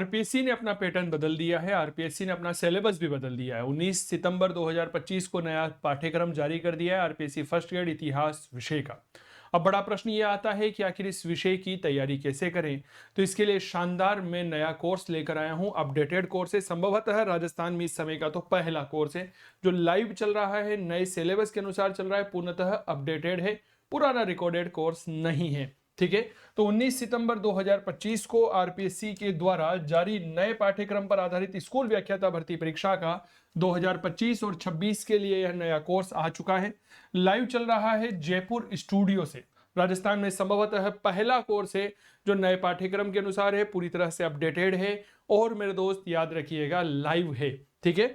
RPSC ने अपना pattern बदल दिया है। आरपीएससी ने अपना सिलेबस भी बदल दिया है। 19 सितंबर 2025 को नया पाठ्यक्रम जारी कर दिया है आरपीएससी फर्स्ट ग्रेड इतिहास विषय का। अब बड़ा प्रश्न ये आता है कि आखिर इस विषय की तैयारी कैसे करें। तो इसके लिए शानदार मैं नया कोर्स लेकर आया हूं। अपडेटेड कोर्स है, संभवतः राजस्थान में इस समय का तो पहला कोर्स है जो लाइव चल रहा है, नए सिलेबस के अनुसार चल रहा है, पूर्णतः अपडेटेड है, पुराना रिकॉर्डेड कोर्स नहीं है। ठीक है, तो 19 सितंबर 2025 को आरपीएससी के द्वारा जारी नए पाठ्यक्रम पर आधारित स्कूल व्याख्याता भर्ती परीक्षा का 2025 और 26 के लिए यह नया कोर्स आ चुका है। लाइव चल रहा है जयपुर स्टूडियो से। राजस्थान में संभवतः पहला कोर्स है जो नए पाठ्यक्रम के अनुसार है, पूरी तरह से अपडेटेड है और मेरे दोस्त याद रखिएगा लाइव है। ठीक है,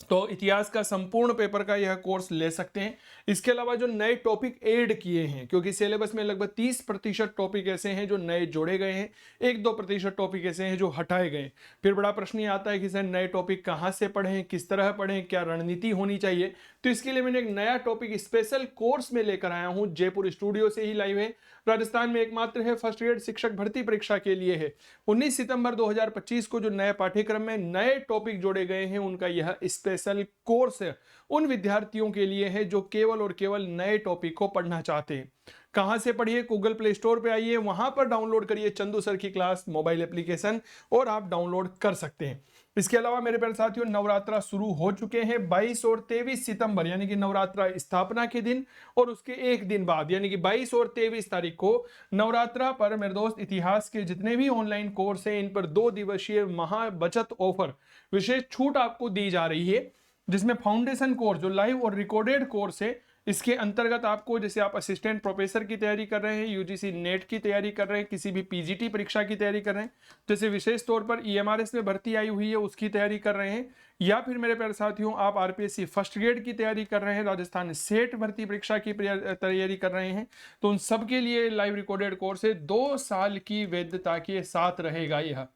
तो इतिहास का संपूर्ण पेपर का यह कोर्स ले सकते हैं। इसके अलावा जो नए टॉपिक ऐड किए हैं, क्योंकि सिलेबस में लगभग 30% टॉपिक ऐसे हैं जो नए जोड़े गए हैं, 1-2% टॉपिक ऐसे हैं जो हटाए गए। फिर बड़ा प्रश्न ये आता है कि सर नए टॉपिक कहाँ से पढ़ें, किस तरह पढ़ें, क्या रणनीति होनी चाहिए। तो इसके लिए मैंने एक नया टॉपिक स्पेशल कोर्स में लेकर आया हूँ, जयपुर स्टूडियो से ही लाइव है, राजस्थान में एकमात्र है, फर्स्ट ग्रेड शिक्षक भर्ती परीक्षा के लिए है। 19 सितंबर 2025 को जो नए पाठ्यक्रम में नए टॉपिक जोड़े गए हैं उनका यह स्पेशल कोर्स है, उन विद्यार्थियों के लिए है जो केवल और केवल नए टॉपिक को पढ़ना चाहते हैं। कहां से पढ़िए? गूगल प्ले स्टोर पे आइए, वहां पर डाउनलोड करिए चंदू सर की क्लास मोबाइल एप्लीकेशन और आप डाउनलोड कर सकते हैं। इसके अलावा मेरे प्यारे साथियों, नवरात्रा शुरू हो चुके हैं 22 और 23 सितंबर, यानी कि नवरात्रा स्थापना के दिन और उसके एक दिन बाद, यानी कि 22 और 23 तारीख को नवरात्रा पर मेरे दोस्त इतिहास के जितने भी ऑनलाइन कोर्स हैं इन पर 2 दिवसीय महा बचत ऑफर विशेष छूट आपको दी जा रही है, जिसमें फाउंडेशन कोर्स जो लाइव और रिकॉर्डेड कोर्स है, इसके अंतर्गत आपको, जैसे आप असिस्टेंट प्रोफेसर की तैयारी कर रहे हैं, यूजीसी नेट की तैयारी कर रहे हैं, किसी भी पीजीटी परीक्षा की तैयारी कर रहे हैं, जैसे विशेष तौर पर ईएमआरएस में भर्ती आई हुई है उसकी तैयारी कर रहे हैं, या फिर मेरे प्यारे साथियों आप आरपीएससी फर्स्ट ग्रेड की तैयारी कर रहे हैं, राजस्थान सेट भर्ती परीक्षा की तैयारी कर रहे हैं, तो उन सबके लिए लाइव रिकॉर्डेड कोर्स है, 2 साल की वैधता के साथ रहेगा यह।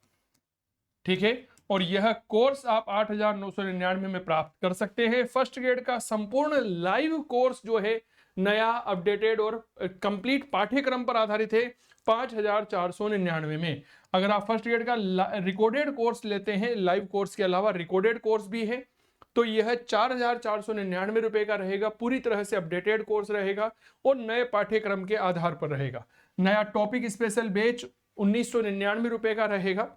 ठीक है, और यह कोर्स आप 8,999 में प्राप्त कर सकते हैं। फर्स्ट ग्रेड का संपूर्ण लाइव कोर्स जो है नया अपडेटेड और कंप्लीट पाठ्यक्रम पर आधारित है 5,499 में। अगर आप फर्स्ट ग्रेड का रिकॉर्डेड कोर्स लेते हैं, लाइव कोर्स के अलावा रिकॉर्डेड कोर्स भी है, तो यह 4,499 रुपए का रहेगा, पूरी तरह से अपडेटेड कोर्स रहेगा और नए पाठ्यक्रम के आधार पर रहेगा। नया टॉपिक स्पेशल बैच 1,999 रुपए का रहेगा।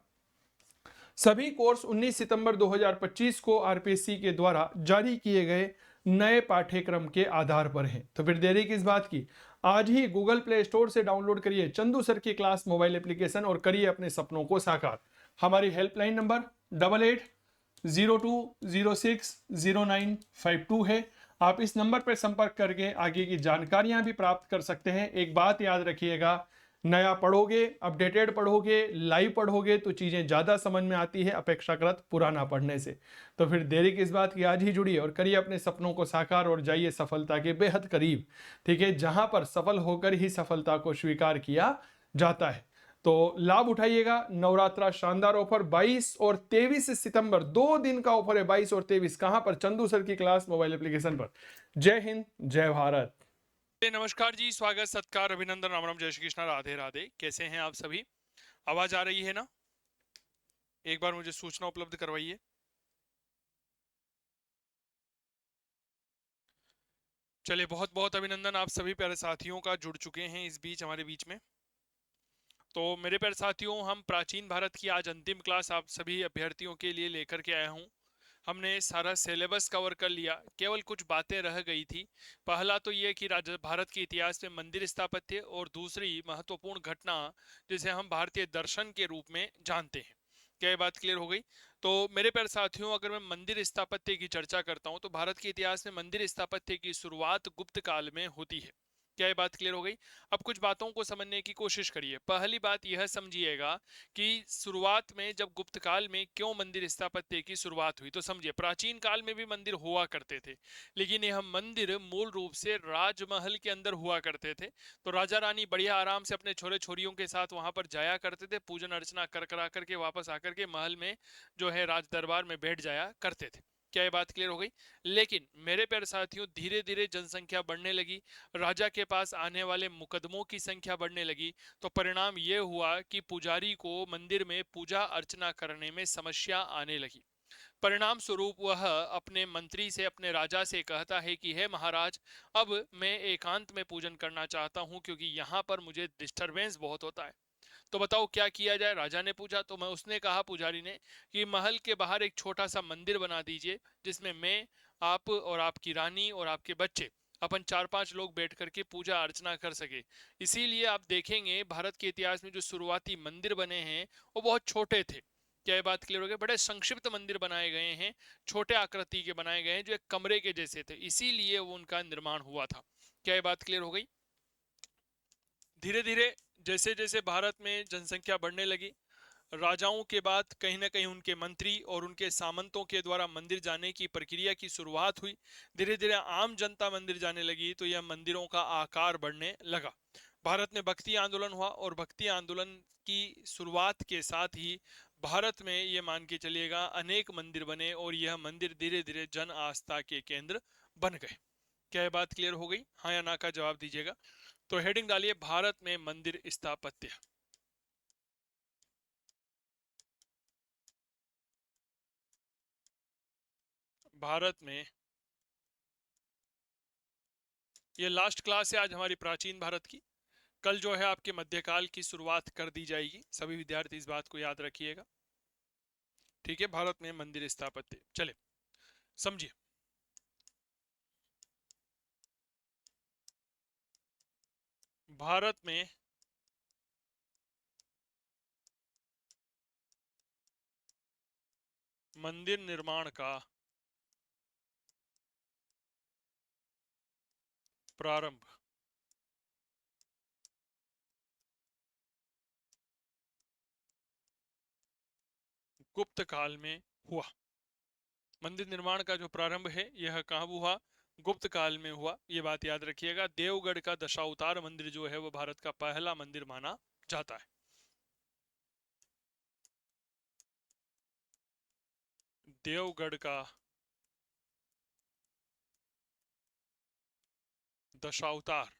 सभी कोर्स 19 सितंबर 2025 को आरपीएससी के द्वारा जारी किए गए नए पाठ्यक्रम के आधार पर हैं। तो फिर देरी किस बात की, आज ही गूगल प्ले स्टोर से डाउनलोड करिए चंदू सर की क्लास मोबाइल एप्लीकेशन और करिए अपने सपनों को साकार। हमारी हेल्पलाइन नंबर 8802060952 है। आप इस नंबर पर संपर्क करके आगे की जानकारियां भी प्राप्त कर सकते हैं। एक बात याद रखिएगा, नया पढ़ोगे, अपडेटेड पढ़ोगे, लाइव पढ़ोगे तो चीजें ज्यादा समझ में आती है अपेक्षाकृत पुराना पढ़ने से। तो फिर देरी किस बात की, आज ही जुड़िए और करिए अपने सपनों को साकार और जाइए सफलता के बेहद करीब। ठीक है, जहां पर सफल होकर ही सफलता को स्वीकार किया जाता है। तो लाभ उठाइएगा। नवरात्रा शानदार ऑफर 22 और 23 सितंबर 2 दिन का ऑफर है। 22 और 23 कहां पर? चंदू सर की क्लास मोबाइल एप्लीकेशन पर। जय हिंद, जय भारत। नमस्कार जी, स्वागत, सत्कार, अभिनंदन, राम राम, जय श्री कृष्णा, राधे राधे। कैसे हैं आप सभी? आवाज आ रही है ना? एक बार मुझे सूचना उपलब्ध करवाइए। चलिए, बहुत बहुत अभिनंदन आप सभी प्यारे साथियों का जुड़ चुके हैं इस बीच हमारे बीच में। तो मेरे प्यारे साथियों, हम प्राचीन भारत की आज अंतिम क्लास आप सभी अभ्यर्थियों के लिए लेकर के आया हूं। हमने सारा सिलेबस कवर कर लिया, केवल कुछ बातें रह गई थी। पहला तो ये कि भारत के इतिहास में मंदिर स्थापत्य और दूसरी महत्वपूर्ण घटना जिसे हम भारतीय दर्शन के रूप में जानते हैं। क्या ये बात क्लियर हो गई? तो मेरे प्यारे साथियों, अगर मैं मंदिर स्थापत्य की चर्चा करता हूं तो भारत के इतिहास में मंदिर स्थापत्य की शुरुआत गुप्त काल में होती है। क्या ये बात क्लियर हो गई? अब कुछ बातों को समझने की कोशिश करिए। पहली बात यह समझिएगा कि शुरुआत में जब गुप्त काल में क्यों मंदिर स्थापत्य की शुरुआत हुई, तो समझिए प्राचीन काल में भी मंदिर हुआ करते थे, लेकिन यह मंदिर मूल रूप से राजमहल के अंदर हुआ करते थे। तो राजा रानी बढ़िया आराम से अपने छोरे छोरियों के साथ वहां पर जाया करते थे, पूजन अर्चना कर करा करके वापस आकर के महल में जो है राज दरबार में बैठ जाया करते थे। क्या ये बात क्लियर हो गई? लेकिन मेरे प्यारे साथियों, धीरे धीरे जनसंख्या बढ़ने लगी, राजा के पास आने वाले मुकदमों की संख्या बढ़ने लगी, तो परिणाम ये हुआ कि पुजारी को मंदिर में पूजा अर्चना करने में समस्या आने लगी। परिणाम स्वरूप वह अपने मंत्री से, अपने राजा से कहता है कि हे महाराज, अब मैं एकांत में पूजन करना चाहता हूं, क्योंकि यहाँ पर मुझे डिस्टरबेंस बहुत होता है। तो बताओ क्या किया जाए? राजा ने पूछा तो मैं उसने कहा, पुजारी ने, कि महल के बाहर एक छोटा सा मंदिर बना दीजिए, जिसमें मैं, आप और आपकी रानी और आपके बच्चे, अपन 4-5 लोग बैठ करके पूजा अर्चना कर सके। इसीलिए आप देखेंगे भारत के इतिहास में जो शुरुआती मंदिर बने हैं वो बहुत छोटे थे। क्या ये बात क्लियर हो गई? बड़े संक्षिप्त मंदिर बनाए गए हैं, छोटे आकृति के बनाए गए हैं, जो एक कमरे के जैसे थे, इसीलिए वो उनका निर्माण हुआ था। क्या ये बात क्लियर हो गई? धीरे धीरे जैसे जैसे भारत में जनसंख्या बढ़ने लगी, राजाओं के बाद कहीं ना कहीं उनके मंत्री और उनके सामंतों के द्वारा मंदिर जाने की प्रक्रिया की शुरुआत हुई। धीरे धीरे आम जनता मंदिर जाने लगी, तो यह मंदिरों का आकार बढ़ने लगा। भारत में भक्ति आंदोलन हुआ, और भक्ति आंदोलन की शुरुआत के साथ ही भारत में ये मान के चलिएगा अनेक मंदिर बने, और यह मंदिर धीरे धीरे जन आस्था के केंद्र बन गए। क्या ये बात क्लियर हो गई? हाँ या ना का जवाब दीजिएगा। तो हेडिंग डालिए, भारत में मंदिर स्थापत्य। भारत में, ये लास्ट क्लास है आज हमारी प्राचीन भारत की। कल जो है आपके मध्यकाल की शुरुआत कर दी जाएगी। सभी विद्यार्थी इस बात को याद रखिएगा। ठीक है, भारत में मंदिर स्थापत्य, चले समझिए। भारत में मंदिर निर्माण का प्रारंभ गुप्त काल में हुआ। मंदिर निर्माण का जो प्रारंभ है यह कहाँ हुआ? गुप्त काल में हुआ। ये बात याद रखिएगा। देवगढ़ का दशावतार मंदिर जो है वो भारत का पहला मंदिर माना जाता है। देवगढ़ का दशावतार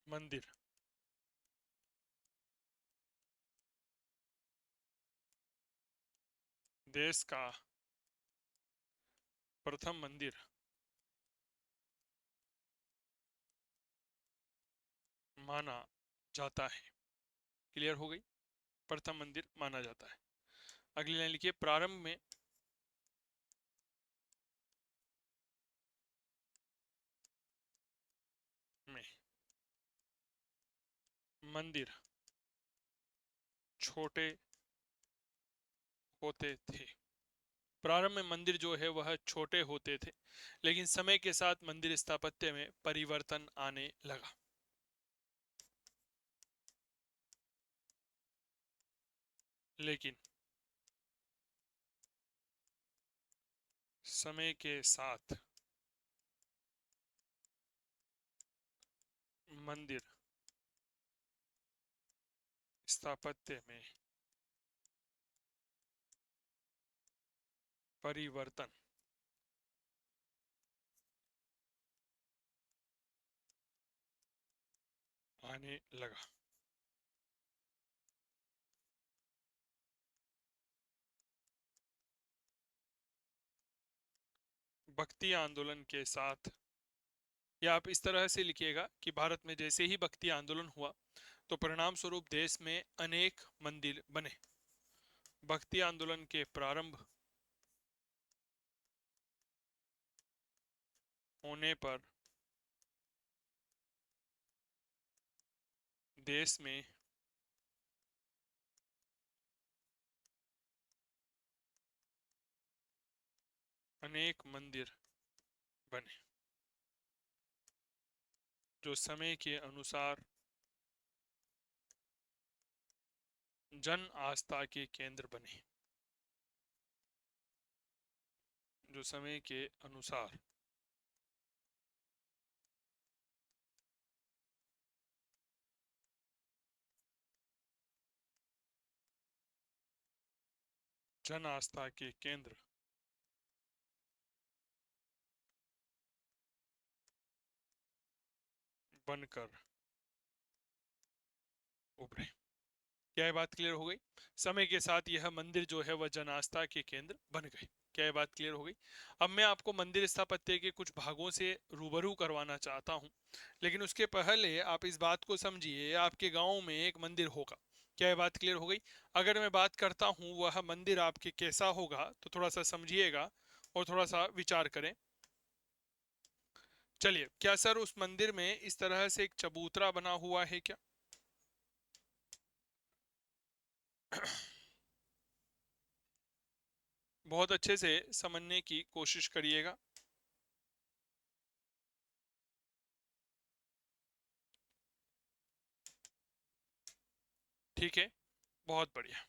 मंदिर देश का प्रथम मंदिर माना जाता है। क्लियर हो गई? प्रथम मंदिर माना जाता है। अगली लाइन लिखिए, प्रारंभ में मंदिर छोटे होते थे। प्रारंभ में मंदिर जो है वह छोटे होते थे, लेकिन समय के साथ मंदिर स्थापत्य में परिवर्तन आने लगा। लेकिन समय के साथ मंदिर स्थापत्य में परिवर्तन आने लगा। भक्ति आंदोलन के साथ, या आप इस तरह से लिखिएगा कि भारत में जैसे ही भक्ति आंदोलन हुआ तो परिणाम स्वरूप देश में अनेक मंदिर बने। भक्ति आंदोलन के प्रारंभ होने पर देश में अनेक मंदिर बने, जो समय के अनुसार जन आस्था के केंद्र बने। जो समय के अनुसार जन आस्था के केंद्र बनकर उभरे। क्या ये बात क्लियर हो गई? समय के साथ यह मंदिर जो है वह जन आस्था के केंद्र बन गए। क्या ये बात क्लियर हो गई? अब मैं आपको मंदिर स्थापत्य के कुछ भागों से रूबरू करवाना चाहता हूं, लेकिन उसके पहले आप इस बात को समझिए, आपके गांव में एक मंदिर होगा। क्या ये बात क्लियर हो गई? अगर मैं बात करता हूं वह मंदिर आपके कैसा होगा तो थोड़ा सा समझिएगा और थोड़ा सा विचार करें। चलिए, क्या सर उस मंदिर में इस तरह से एक चबूतरा बना हुआ है क्या? बहुत अच्छे से समझने की कोशिश करिएगा। ठीक है, बहुत बढ़िया।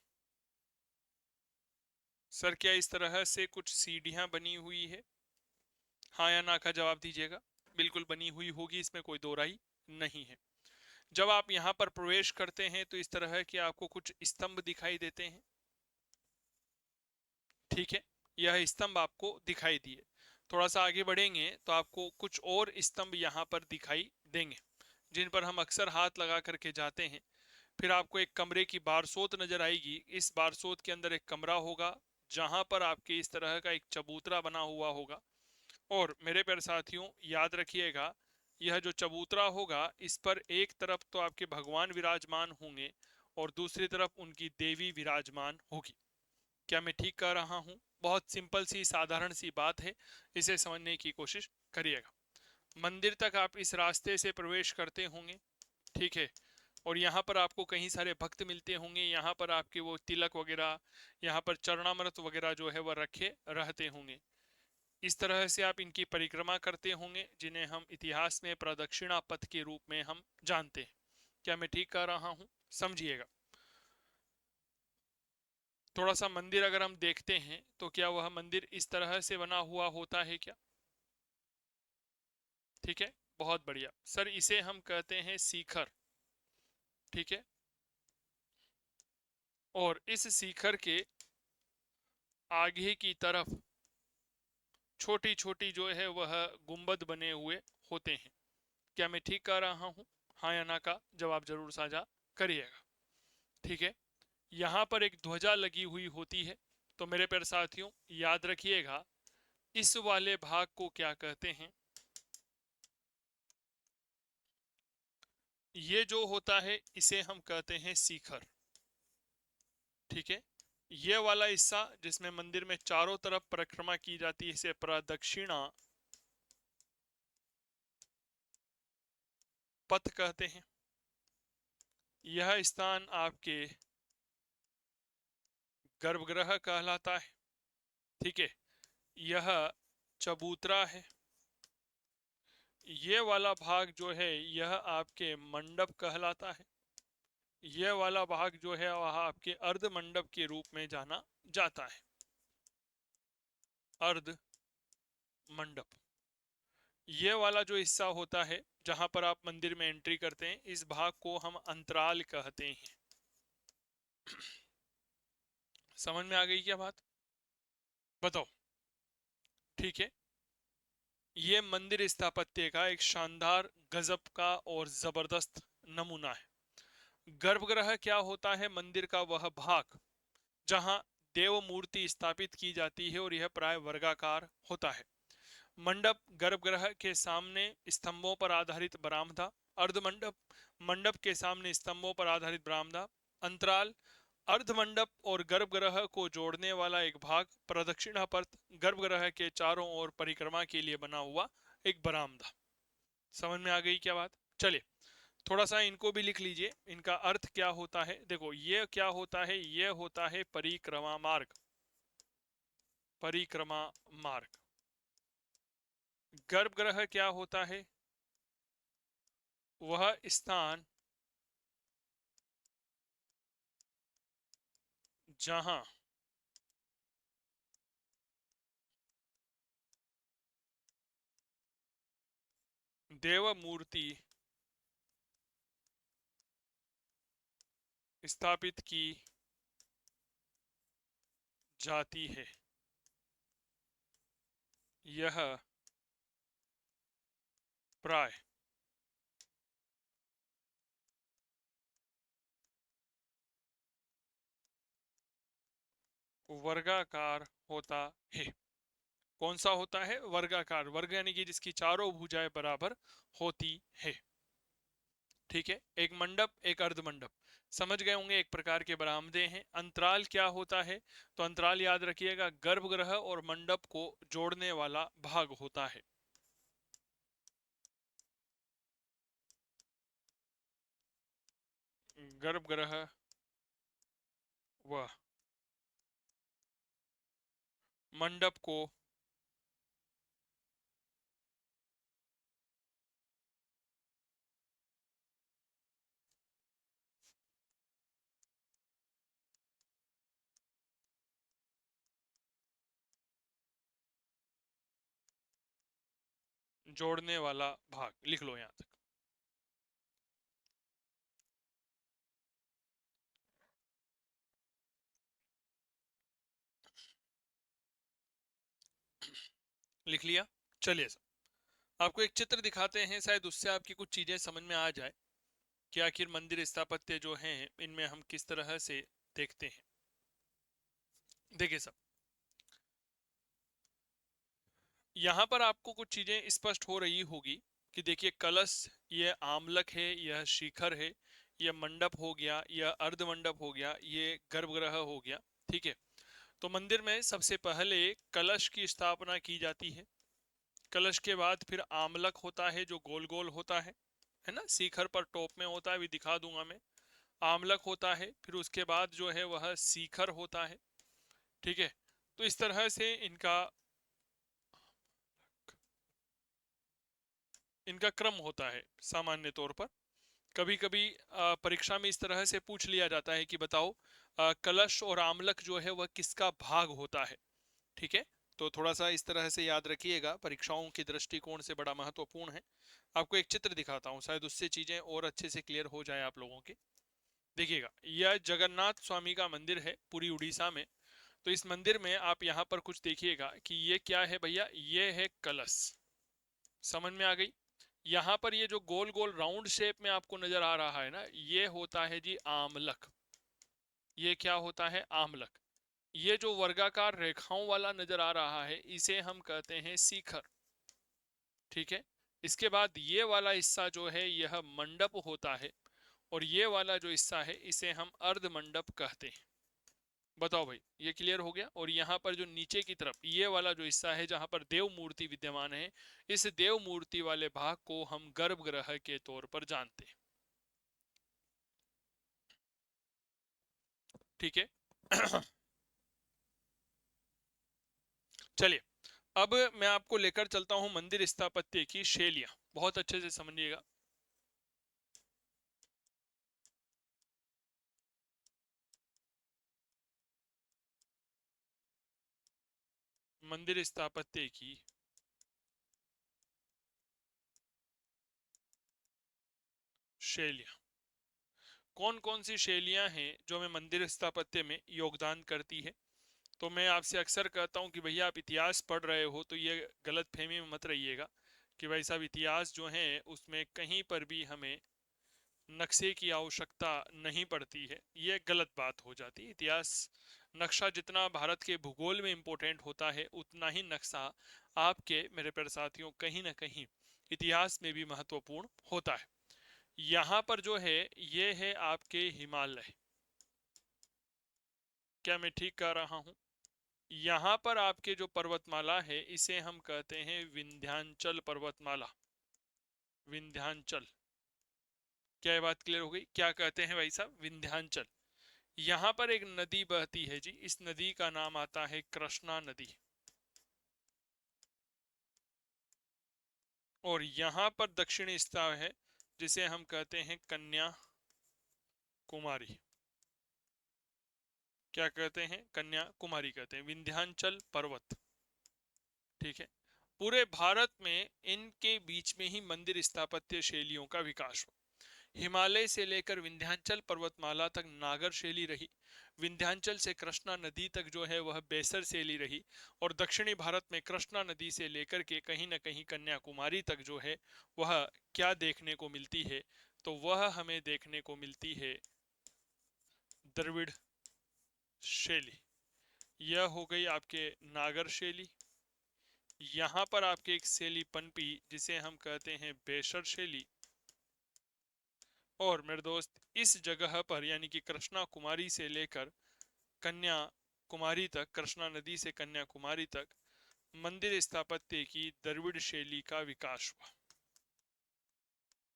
सर क्या इस तरह से कुछ सीढ़ियां बनी हुई है? हाँ या ना का जवाब दीजिएगा। बिल्कुल बनी हुई होगी, इसमें कोई दो राय नहीं है। जब आप यहाँ पर प्रवेश करते हैं तो इस तरह के आपको कुछ स्तंभ दिखाई देते हैं। ठीक है, यह स्तंभ आपको दिखाई दिए। थोड़ा सा आगे बढ़ेंगे तो आपको कुछ और स्तंभ यहाँ पर दिखाई देंगे, जिन पर हम अक्सर हाथ लगा करके जाते हैं। फिर आपको एक कमरे की बारसोत नजर आएगी। इस बारसोत के अंदर एक कमरा होगा, जहां पर आपके इस तरह का एक चबूतरा बना हुआ होगा। और मेरे प्यारे साथियों, याद रखिएगा, यह जो चबूतरा होगा इस पर एक तरफ तो आपके भगवान विराजमान होंगे और दूसरी तरफ उनकी देवी विराजमान होगी। क्या मैं ठीक कह रहा हूं? बहुत सिंपल सी साधारण सी बात है, इसे समझने की कोशिश करिएगा। मंदिर तक आप इस रास्ते से प्रवेश करते होंगे। ठीक है, और यहाँ पर आपको कई सारे भक्त मिलते होंगे। यहाँ पर आपके वो तिलक वगैरह, यहाँ पर चरणामृत वगैरह जो है वह रखे रहते होंगे। इस तरह से आप इनकी परिक्रमा करते होंगे, जिन्हें हम इतिहास में प्रदक्षिणा पथ के रूप में हम जानते हैं। क्या मैं ठीक कह रहा हूं? समझिएगा। थोड़ा सा मंदिर अगर हम देखते हैं तो क्या वह मंदिर इस तरह से बना हुआ होता है क्या? ठीक है, बहुत बढ़िया सर, इसे हम कहते हैं शिखर। ठीक है, और इस शिखर के आगे की तरफ छोटी छोटी जो है वह गुंबद बने हुए होते हैं। क्या मैं ठीक कह रहा हूं? हाँ या ना का जवाब जरूर साझा करिएगा। ठीक है, यहां पर एक ध्वजा लगी हुई होती है। तो मेरे प्यारे साथियों, याद रखिएगा, इस वाले भाग को क्या कहते हैं? ये जो होता है इसे हम कहते हैं शिखर। ठीक है, ये वाला हिस्सा जिसमें मंदिर में चारों तरफ परिक्रमा की जाती है इसे प्रदक्षिणा पथ कहते हैं। यह स्थान आपके गर्भगृह कहलाता है। ठीक है, यह चबूतरा है। ये वाला भाग जो है यह आपके मंडप कहलाता है। यह वाला भाग जो है वह आपके अर्ध मंडप के रूप में जाना जाता है। अर्ध मंडप, ये वाला जो हिस्सा होता है जहां पर आप मंदिर में एंट्री करते हैं, इस भाग को हम अंतराल कहते हैं। समझ में आ गई क्या बात? बताओ। ठीक है, ये मंदिर स्थापत्य का एक शानदार, गजब का और जबरदस्त नमूना है। गर्भगृह क्या होता है? मंदिर का वह भाग जहां देव मूर्ति स्थापित की जाती है और यह प्राय वर्गाकार होता है। मंडप गर्भगृह के सामने स्तंभों पर आधारित बरामदा। अर्धमंडप मंडप के सामने स्तंभों पर आधारित बरामदा। अंतराल अर्धमंडप और गर्भगृह को जोड़ने वाला एक भाग। प्रदक्षिणा पथ गर्भगृह के चारों ओर परिक्रमा के लिए बना हुआ एक बरामदा। समझ में आ गई क्या बात? चलिए, थोड़ा सा इनको भी लिख लीजिए, इनका अर्थ क्या होता है। देखो, ये क्या होता है? ये होता है परिक्रमा मार्ग। परिक्रमा मार्ग। गर्भगृह क्या होता है? वह स्थान जहां देव मूर्ति स्थापित की जाती है। यह प्राय वर्गाकार होता है। कौन सा होता है? वर्गाकार। वर्ग यानी कि जिसकी चारों भुजाएं बराबर होती है। ठीक है, एक मंडप, एक अर्धमंडप, समझ गए होंगे, एक प्रकार के बरामदे हैं। अंतराल क्या होता है? तो अंतराल याद रखिएगा, गर्भगृह और मंडप को जोड़ने वाला भाग होता है। गर्भगृह व मंडप को जोड़ने वाला भाग, लिख लो यहां तक। लिख लिया? चलिए सर, आपको एक चित्र दिखाते हैं, शायद उससे आपकी कुछ चीजें समझ में आ जाए कि आखिर मंदिर स्थापत्य जो हैं इनमें हम किस तरह से देखते हैं। देखिए सब, यहां पर आपको कुछ चीजें स्पष्ट हो रही होगी कि देखिए, कलश, यह आमलक है, यह शिखर है, यह मंडप हो गया, यह अर्धमंडप हो गया, ये गर्भगृह हो गया। ठीक है, तो मंदिर में सबसे पहले कलश की स्थापना की जाती है। कलश के बाद फिर आमलक होता है जो गोल गोल होता है ना, शिखर पर टॉप में होता है, भी दिखा दूंगा मैं। आमलक होता है, फिर उसके बाद जो है वह शिखर होता है। ठीक है, तो इस तरह से इनका इनका क्रम होता है सामान्य तौर पर। कभी कभी परीक्षा में इस तरह से पूछ लिया जाता है कि बताओ, कलश और आमलक जो है वह किसका भाग होता है। ठीक है, तो थोड़ा सा इस तरह से याद रखिएगा, परीक्षाओं के दृष्टिकोण से बड़ा महत्वपूर्ण है। आपको एक चित्र दिखाता हूं, शायद उससे चीजें और अच्छे से क्लियर हो जाए आप लोगों के। देखिएगा, यह जगन्नाथ स्वामी का मंदिर है पूरी उड़ीसा में। तो इस मंदिर में आप यहाँ पर कुछ देखिएगा कि ये क्या है भैया, ये है कलश। समझ में आ गई? यहाँ पर ये जो गोल गोल राउंड शेप में आपको नजर आ रहा है ना, ये होता है जी आमलक। ये क्या होता है? आमलक। ये जो वर्गाकार रेखाओं वाला नजर आ रहा है, इसे हम कहते हैं शिखर। ठीक है, इसके बाद ये वाला हिस्सा जो है यह मंडप होता है, और ये वाला जो हिस्सा है इसे हम अर्ध मंडप कहते हैं। बताओ भाई, ये क्लियर हो गया? और यहाँ पर जो नीचे की तरफ ये वाला जो हिस्सा है जहां पर देव मूर्ति विद्यमान है, इस देव मूर्ति वाले भाग को हम गर्भगृह के तौर पर जानते हैं। ठीक है चलिए, अब मैं आपको लेकर चलता हूं मंदिर स्थापत्य की शैलियां, बहुत अच्छे से समझिएगा। मंदिर स्थापत्य की शैलियां, कौन कौन सी शैलियां हैं जो हमें मंदिर स्थापत्य में योगदान करती है। तो मैं आपसे अक्सर कहता हूं कि भैया आप इतिहास पढ़ रहे हो तो ये गलत फहमी में मत रहिएगा कि भाई साहब इतिहास जो है उसमें कहीं पर भी हमें नक्शे की आवश्यकता नहीं पड़ती है। ये गलत बात हो जाती है। इतिहास नक्शा जितना भारत के भूगोल में इंपॉर्टेंट होता है, उतना ही नक्शा आपके, मेरे प्यारे साथियों, कहीं ना कहीं इतिहास में भी महत्वपूर्ण होता है। यहाँ पर जो है ये है आपके हिमालय। क्या मैं ठीक कह रहा हूँ? यहाँ पर आपके जो पर्वतमाला है इसे हम कहते हैं विंध्याचल पर्वतमाला। विंध्याचल। क्या ये बात क्लियर हो गई? क्या कहते हैं भाई साहब? विंध्याचल। यहाँ पर एक नदी बहती है जी, इस नदी का नाम आता है कृष्णा नदी। और यहाँ पर दक्षिणी स्थान है जिसे हम कहते हैं कन्या कुमारी। क्या कहते हैं? कन्या कुमारी कहते हैं, विंध्याचल पर्वत। ठीक है, पूरे भारत में इनके बीच में ही मंदिर स्थापत्य शैलियों का विकास हुआ। हिमालय से लेकर विंध्याचल पर्वतमाला तक नागर शैली रही, विंध्याचल से कृष्णा नदी तक जो है वह बेसर शैली रही, और दक्षिणी भारत में कृष्णा नदी से लेकर के कहीं न कहीं कन्याकुमारी तक जो है वह क्या देखने को मिलती है, तो वह हमें देखने को मिलती है द्रविड़ शैली। यह हो गई आपके नागर शैली। यहां पर आपके एक शैली पनपी जिसे हम कहते हैं बेसर शैली। और मेरे दोस्त इस जगह पर यानी कि कृष्णा कुमारी से लेकर कन्याकुमारी तक, कृष्णा नदी से कन्याकुमारी तक मंदिर स्थापत्य की द्रविड़ शैली का विकास हुआ।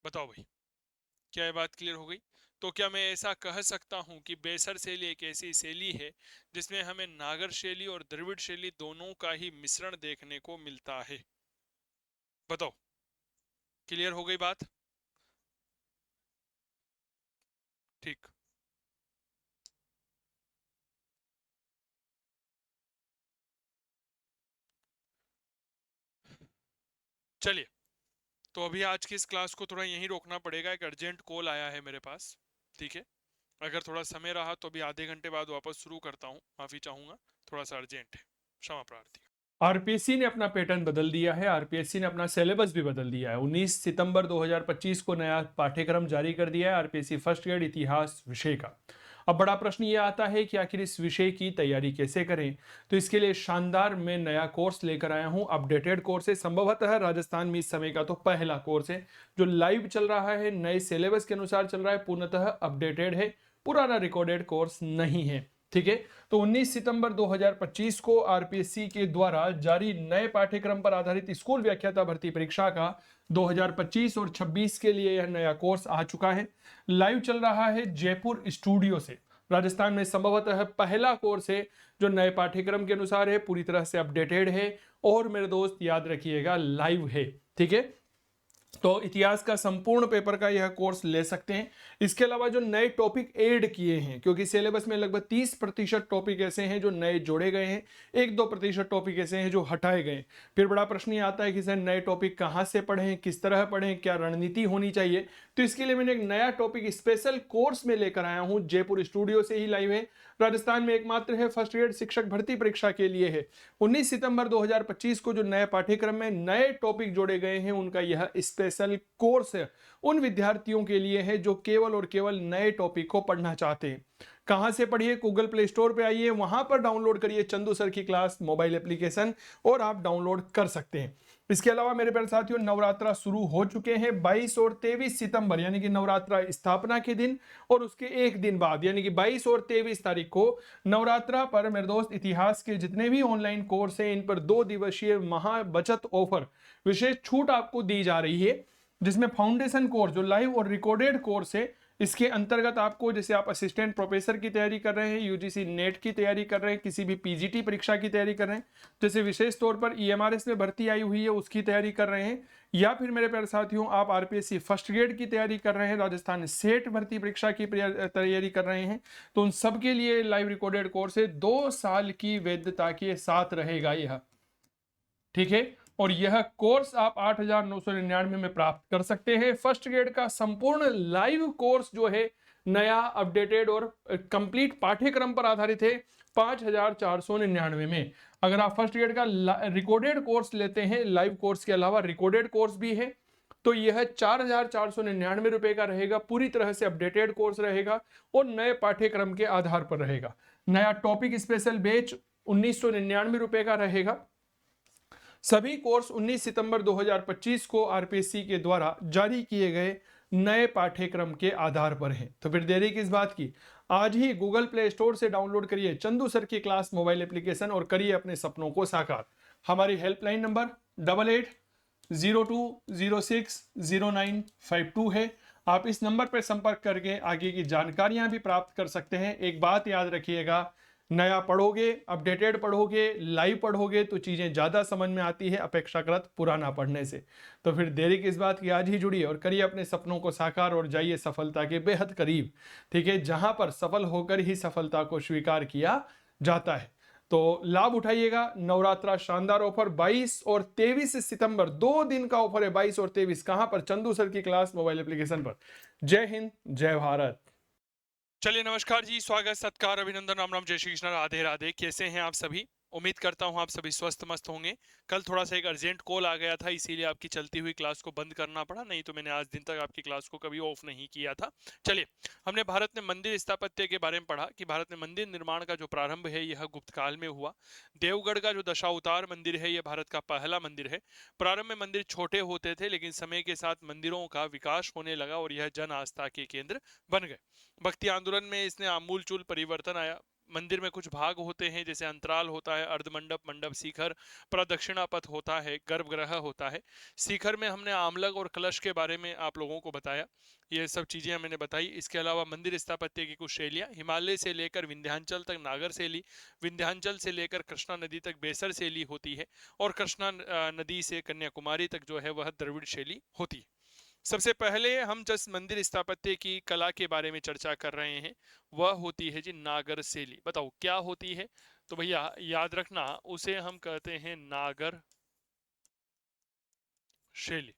बताओ भाई, क्या ये बात क्लियर हो गई? तो क्या मैं ऐसा कह सकता हूं कि बेसर शैली एक ऐसी शैली है जिसमें हमें नागर शैली और द्रविड़ शैली दोनों का ही मिश्रण देखने को मिलता है? बताओ, क्लियर हो गई बात? ठीक। चलिए, तो अभी आज की इस क्लास को थोड़ा यहीं रोकना पड़ेगा, एक अर्जेंट कॉल आया है मेरे पास। ठीक है, अगर थोड़ा समय रहा तो अभी आधे घंटे बाद वापस शुरू करता हूँ, माफी चाहूंगा, थोड़ा सा अर्जेंट है, क्षमा प्रार्थी। आरपीएससी ने अपना पैटर्न बदल दिया है, आरपीएससी ने अपना सिलेबस भी बदल दिया है। 19 सितंबर 2025 को नया पाठ्यक्रम जारी कर दिया है आरपीएससी फर्स्ट ग्रेड इतिहास विषय का। अब बड़ा प्रश्न ये आता है कि आखिर इस विषय की तैयारी कैसे करें, तो इसके लिए शानदार मैं नया कोर्स लेकर आया हूं। अपडेटेड कोर्स है, संभवतः राजस्थान में इस समय का तो पहला कोर्स है जो लाइव चल रहा है, नए सिलेबस के अनुसार चल रहा है, पूर्णतः अपडेटेड है, पुराना रिकॉर्डेड कोर्स नहीं है। ठीक है, तो 19 सितंबर 2025 को आरपीएससी के द्वारा जारी नए पाठ्यक्रम पर आधारित स्कूल व्याख्याता भर्ती परीक्षा का 2025 और 26 के लिए यह नया कोर्स आ चुका है। लाइव चल रहा है जयपुर स्टूडियो से। राजस्थान में संभवतः पहला कोर्स है जो नए पाठ्यक्रम के अनुसार है, पूरी तरह से अपडेटेड है, और मेरे दोस्त याद रखिएगा लाइव है। ठीक है, तो इतिहास का संपूर्ण पेपर का यह कोर्स ले सकते हैं। इसके अलावा जो नए टॉपिक ऐड किए हैं, क्योंकि सिलेबस में लगभग 30% टॉपिक ऐसे हैं जो नए जोड़े गए हैं, 1-2% टॉपिक ऐसे हैं जो हटाए गए। फिर बड़ा प्रश्न ये आता है कि सर नए टॉपिक कहाँ से पढ़ें, किस तरह पढ़ें, क्या रणनीति होनी चाहिए, तो इसके लिए मैंने एक नया टॉपिक स्पेशल कोर्स में लेकर आया हूं, जयपुर स्टूडियो से ही लाइव है, राजस्थान में एकमात्र है, फर्स्ट ग्रेड शिक्षक भर्ती परीक्षा के लिए है। 19 सितंबर 2025 को जो नए पाठ्यक्रम में नए टॉपिक जोड़े गए हैं उनका यह स्पेशल कोर्स है, उन विद्यार्थियों के लिए है जो केवल और केवल नए टॉपिक को पढ़ना चाहते हैं। कहां से पढ़िए? गूगल प्ले स्टोर पे आइए, वहां पर डाउनलोड करिए चंदू सर की क्लास मोबाइल एप्लीकेशन, और आप डाउनलोड कर सकते हैं। इसके अलावा मेरे प्यारे साथियों, नवरात्रा शुरू हो चुके हैं। 22 और 23 सितंबर यानी कि नवरात्रा स्थापना के दिन और उसके एक दिन बाद यानी कि 22 और 23 तारीख को नवरात्रा पर मेरे दोस्त इतिहास के जितने भी ऑनलाइन कोर्स हैं इन पर 2 दिवसीय महा बचत ऑफर विशेष छूट आपको दी जा रही है, जिसमें फाउंडेशन कोर्स जो लाइव और रिकॉर्डेड कोर्स है, इसके अंतर्गत आपको, जैसे आप असिस्टेंट प्रोफेसर की तैयारी कर रहे हैं, यूजीसी नेट की तैयारी कर रहे हैं, किसी भी पीजीटी परीक्षा की तैयारी कर रहे हैं, जैसे विशेष तौर पर ईएमआरएस में भर्ती आई हुई है उसकी तैयारी कर रहे हैं, या फिर मेरे प्यारे साथियों आप आरपीएससी फर्स्ट ग्रेड की तैयारी कर रहे हैं, राजस्थान सेट भर्ती परीक्षा की तैयारी कर रहे हैं, तो उन सबके लिए लाइव रिकॉर्डेड कोर्स है। 2 साल की वैधता के साथ रहेगा यह। ठीक है, और यह कोर्स आप 8,999 में प्राप्त कर सकते हैं। फर्स्ट ग्रेड का संपूर्ण लाइव कोर्स जो है नया अपडेटेड और कंप्लीट पाठ्यक्रम पर आधारित है 5,499 में। अगर आप फर्स्ट ग्रेड का रिकॉर्डेड कोर्स लेते हैं, लाइव कोर्स के अलावा रिकॉर्डेड कोर्स भी है, तो यह 4,499 रुपए का रहेगा, पूरी तरह से अपडेटेड कोर्स रहेगा और नए पाठ्यक्रम के आधार पर रहेगा। नया टॉपिक स्पेशल बैच 1,999 रुपए का रहेगा। सभी कोर्स 19 सितंबर 2025 को आरपीएससी के द्वारा जारी किए गए नए पाठ्यक्रम के आधार पर हैं। तो फिर देरी किस बात की, आज ही गूगल प्ले स्टोर से डाउनलोड करिए चंदू सर की क्लास मोबाइल एप्लीकेशन और करिए अपने सपनों को साकार। हमारी हेल्पलाइन नंबर 8802060952 है। आप इस नंबर पर संपर्क करके आगे की जानकारियां भी प्राप्त कर सकते हैं। एक बात याद रखिएगा, नया पढ़ोगे, अपडेटेड पढ़ोगे, लाइव पढ़ोगे तो चीजें ज्यादा समझ में आती है अपेक्षाकृत पुराना पढ़ने से। तो फिर देरी किस बात की, आज ही जुड़िए और करिए अपने सपनों को साकार और जाइए सफलता के बेहद करीब। ठीक है, जहां पर सफल होकर ही सफलता को स्वीकार किया जाता है। तो लाभ उठाइएगा। नवरात्रा शानदार ऑफर 22 और 23 सितंबर 2 दिन का ऑफर है। 22 और 23 कहां पर? चंदू सर की क्लास मोबाइल एप्लीकेशन पर। जय हिंद, जय भारत। चलिए नमस्कार जी, स्वागत, सत्कार, अभिनंदन, राम राम, जय श्री कृष्ण, राधे राधे। कैसे हैं आप सभी? उम्मीद करता हूं आप सभी स्वस्थ मस्त होंगे। कल थोड़ा सा एक अर्जेंट कॉल आ गया था, इसीलिए आपकी चलती हुई क्लास को बंद करना पड़ा, नहीं तो मैंने आज दिन तक आपकी क्लास को कभी ऑफ नहीं किया था। चलिए, हमने भारत में मंदिर स्थापत्य के बारे में पढ़ा कि भारत में मंदिर निर्माण का जो प्रारंभ है यह गुप्त काल में हुआ। देवगढ़ का जो दशावतार मंदिर है यह भारत का पहला मंदिर है। प्रारंभ में मंदिर छोटे होते थे, लेकिन समय के साथ मंदिरों का विकास होने लगा और यह जन आस्था के केंद्र बन गए। भक्ति आंदोलन में इसने आमूलचूल परिवर्तन आया। मंदिर में कुछ भाग होते हैं, जैसे अंतराल होता है, अर्धमंडप, मंडप, शिखर, प्रदक्षिणा पथ होता है, गर्भगृह होता है। शिखर में हमने आमलक और कलश के बारे में आप लोगों को बताया, ये सब चीजें मैंने बताई। इसके अलावा मंदिर स्थापत्य की कुछ शैलियां, हिमालय से लेकर विंध्याचल तक नागर शैली, विंध्याचल से लेकर कृष्णा नदी तक बेसर शैली होती है, और कृष्णा नदी से कन्याकुमारी तक जो है वह द्रविड़ शैली होती है। सबसे पहले हम जिस मंदिर स्थापत्य की कला के बारे में चर्चा कर रहे हैं वह होती है जी नागर शैली। बताओ क्या होती है? तो भैया याद रखना, उसे हम कहते हैं नागर शैली।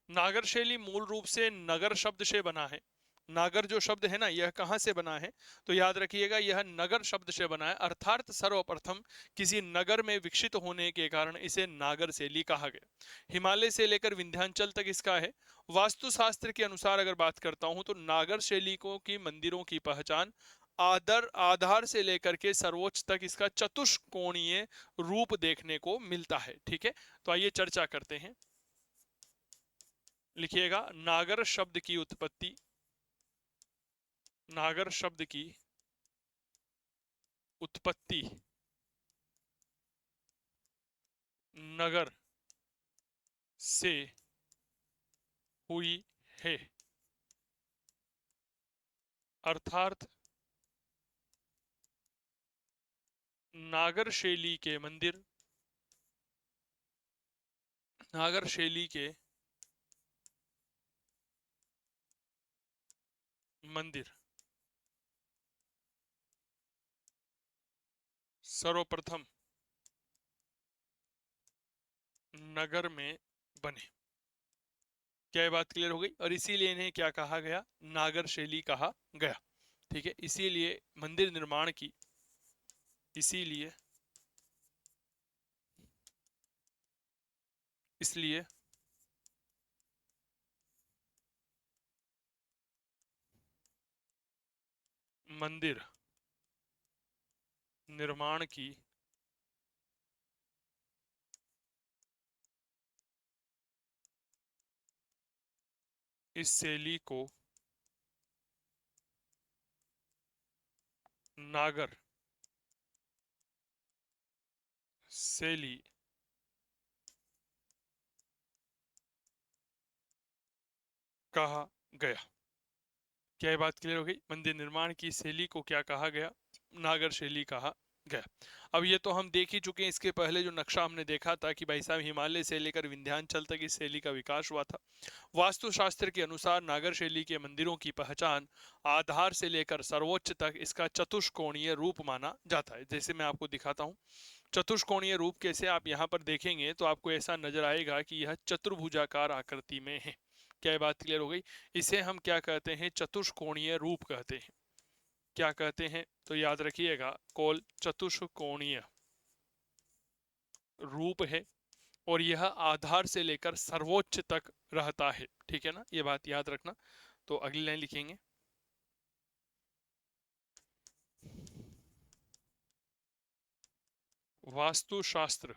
नागर शैली मूल रूप से नगर शब्द से बना है। नागर जो शब्द है ना, यह कहां से बना है? तो याद रखिएगा, यह नगर शब्द से बना है, अर्थात सर्वप्रथम किसी नगर में विकसित होने के कारण इसे नागर शैली कहा गया। हिमालय से लेकर विंध्याचल तक इसका है। वास्तुशास्त्र के अनुसार अगर बात करता हूं तो नागर शैली को की मंदिरों की पहचान आधार से लेकर के सर्वोच्च तक इसका चतुष्कोणीय रूप देखने को मिलता है। ठीक है, तो आइए चर्चा करते हैं। लिखिएगा, नागर शब्द की उत्पत्ति, नागर शब्द की उत्पत्ति नगर से हुई है, अर्थात नागर शैली के मंदिर, नागर शैली के मंदिर सर्वप्रथम नगर में बने। क्या ये बात क्लियर हो गई? और इसीलिए इन्हें क्या कहा गया? नागर शैली कहा गया। ठीक है, इसीलिए मंदिर निर्माण की, इसीलिए इसलिए मंदिर निर्माण की इस शैली को नागर शैली कहा गया। क्या ये बात क्लियर हो गई? मंदिर निर्माण की शैली को क्या कहा गया? नागर शैली कहा गया। अब ये तो हम देख ही चुके हैं, इसके पहले जो नक्शा हमने देखा था कि भाई साहब हिमालय से लेकर विंध्याचल तक इस शैली का विकास हुआ था। वास्तुशास्त्र के अनुसार नागर शैली के मंदिरों की पहचान आधार से लेकर सर्वोच्च तक इसका चतुष्कोणीय रूप माना जाता है। जैसे मैं आपको दिखाता हूँ चतुष्कोणीय रूप कैसे, आप यहाँ पर देखेंगे तो आपको ऐसा नजर आएगा कि यह चतुर्भुजाकार आकृति में है। क्या ये बात क्लियर हो गई? इसे हम क्या कहते हैं? चतुष्कोणीय रूप कहते हैं। क्या कहते हैं? तो याद रखिएगा, कोल चतुष्कोणीय रूप है, और यह आधार से लेकर सर्वोच्च तक रहता है। ठीक है ना, ये बात याद रखना। तो अगली लाइन लिखेंगे, वास्तुशास्त्र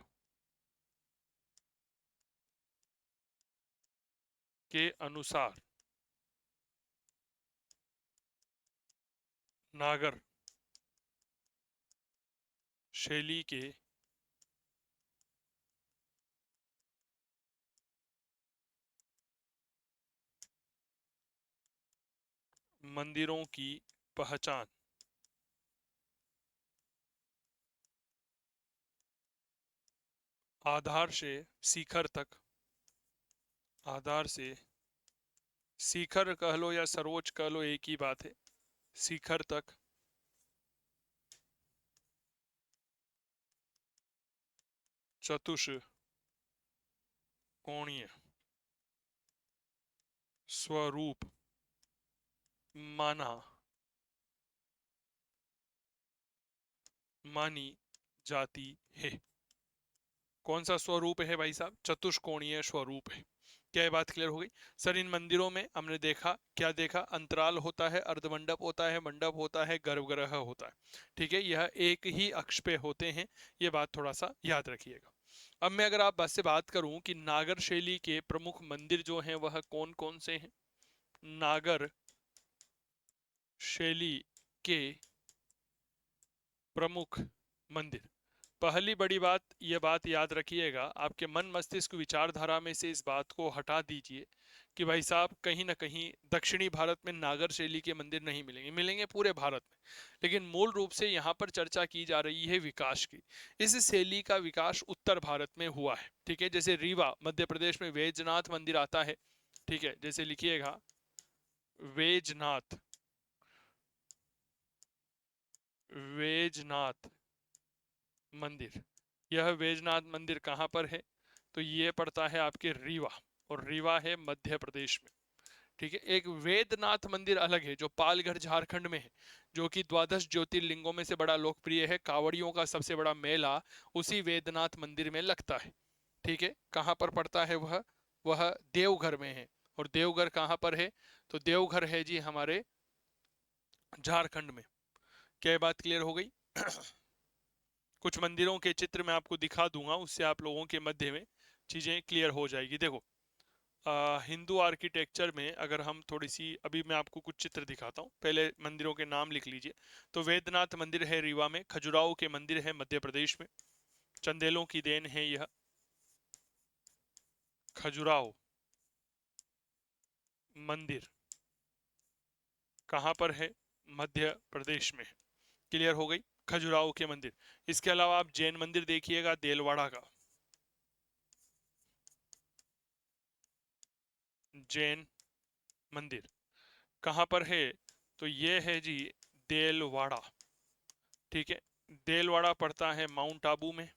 के अनुसार नागर शैली के मंदिरों की पहचान आधार से शिखर तक, आधार से शिखर कह लो या सर्वोच्च कह लो, एक ही बात है, शिखर तक चतुष्कोणीय स्वरूप मानी जाती है। कौन सा स्वरूप है भाई साहब? चतुष्कोणीय स्वरूप है। क्या ये बात क्लियर हो गई? सर इन मंदिरों में हमने देखा, क्या देखा? अंतराल होता है, अर्धमंडप होता है, मंडप होता है, गर्भगृह होता है। ठीक है, यह एक ही अक्ष पे होते हैं। ये बात थोड़ा सा याद रखिएगा। अब मैं अगर आप बस से बात करूं कि नागर शैली के प्रमुख मंदिर जो हैं वह कौन कौन से हैं? नागर शैली के प्रमुख मंदिर, पहली बड़ी बात, यह बात याद रखिएगा, आपके मन मस्तिष्क विचारधारा में से इस बात को हटा दीजिए कि भाई साहब कहीं ना कहीं दक्षिणी भारत में नागर शैली के मंदिर नहीं मिलेंगे। मिलेंगे पूरे भारत में, लेकिन मूल रूप से यहाँ पर चर्चा की जा रही है विकास की। इस शैली का विकास उत्तर भारत में हुआ है। ठीक है, जैसे रीवा मध्य प्रदेश में वैजनाथ मंदिर आता है। ठीक है, जैसे लिखिएगा वैजनाथ, वैजनाथ मंदिर। यह वैजनाथ मंदिर कहाँ पर है? तो ये पड़ता है आपके रीवा, और रीवा है मध्य प्रदेश में। ठीक है, एक वेदनाथ मंदिर अलग है जो पालघर झारखंड में है, जो कि द्वादश ज्योतिर्लिंगों में से बड़ा लोकप्रिय है। कांवड़ियों का सबसे बड़ा मेला उसी वेदनाथ मंदिर में लगता है। ठीक है, कहाँ पर पड़ता है वह देवघर में है। और देवघर कहाँ पर है? तो देवघर है जी हमारे झारखंड में। क्या ये बात क्लियर हो गई? कुछ मंदिरों के चित्र मैं आपको दिखा दूंगा, उससे आप लोगों के मध्य में चीजें क्लियर हो जाएगी। देखो हिंदू आर्किटेक्चर में अगर हम थोड़ी सी, अभी मैं आपको कुछ चित्र दिखाता हूँ, पहले मंदिरों के नाम लिख लीजिए। तो वैद्यनाथ मंदिर है रीवा में, खजुराहो के मंदिर है मध्य प्रदेश में, चंदेलों की देन है यह खजुराहो मंदिर। कहाँ पर है? मध्य प्रदेश में। क्लियर हो गई? खजुराहो के मंदिर। इसके अलावा आप जैन मंदिर देखिएगा देलवाड़ा का, जैन मंदिर कहाँ पर है? तो ये है जी देलवाड़ा। ठीक है, देलवाड़ा पड़ता है माउंट आबू में,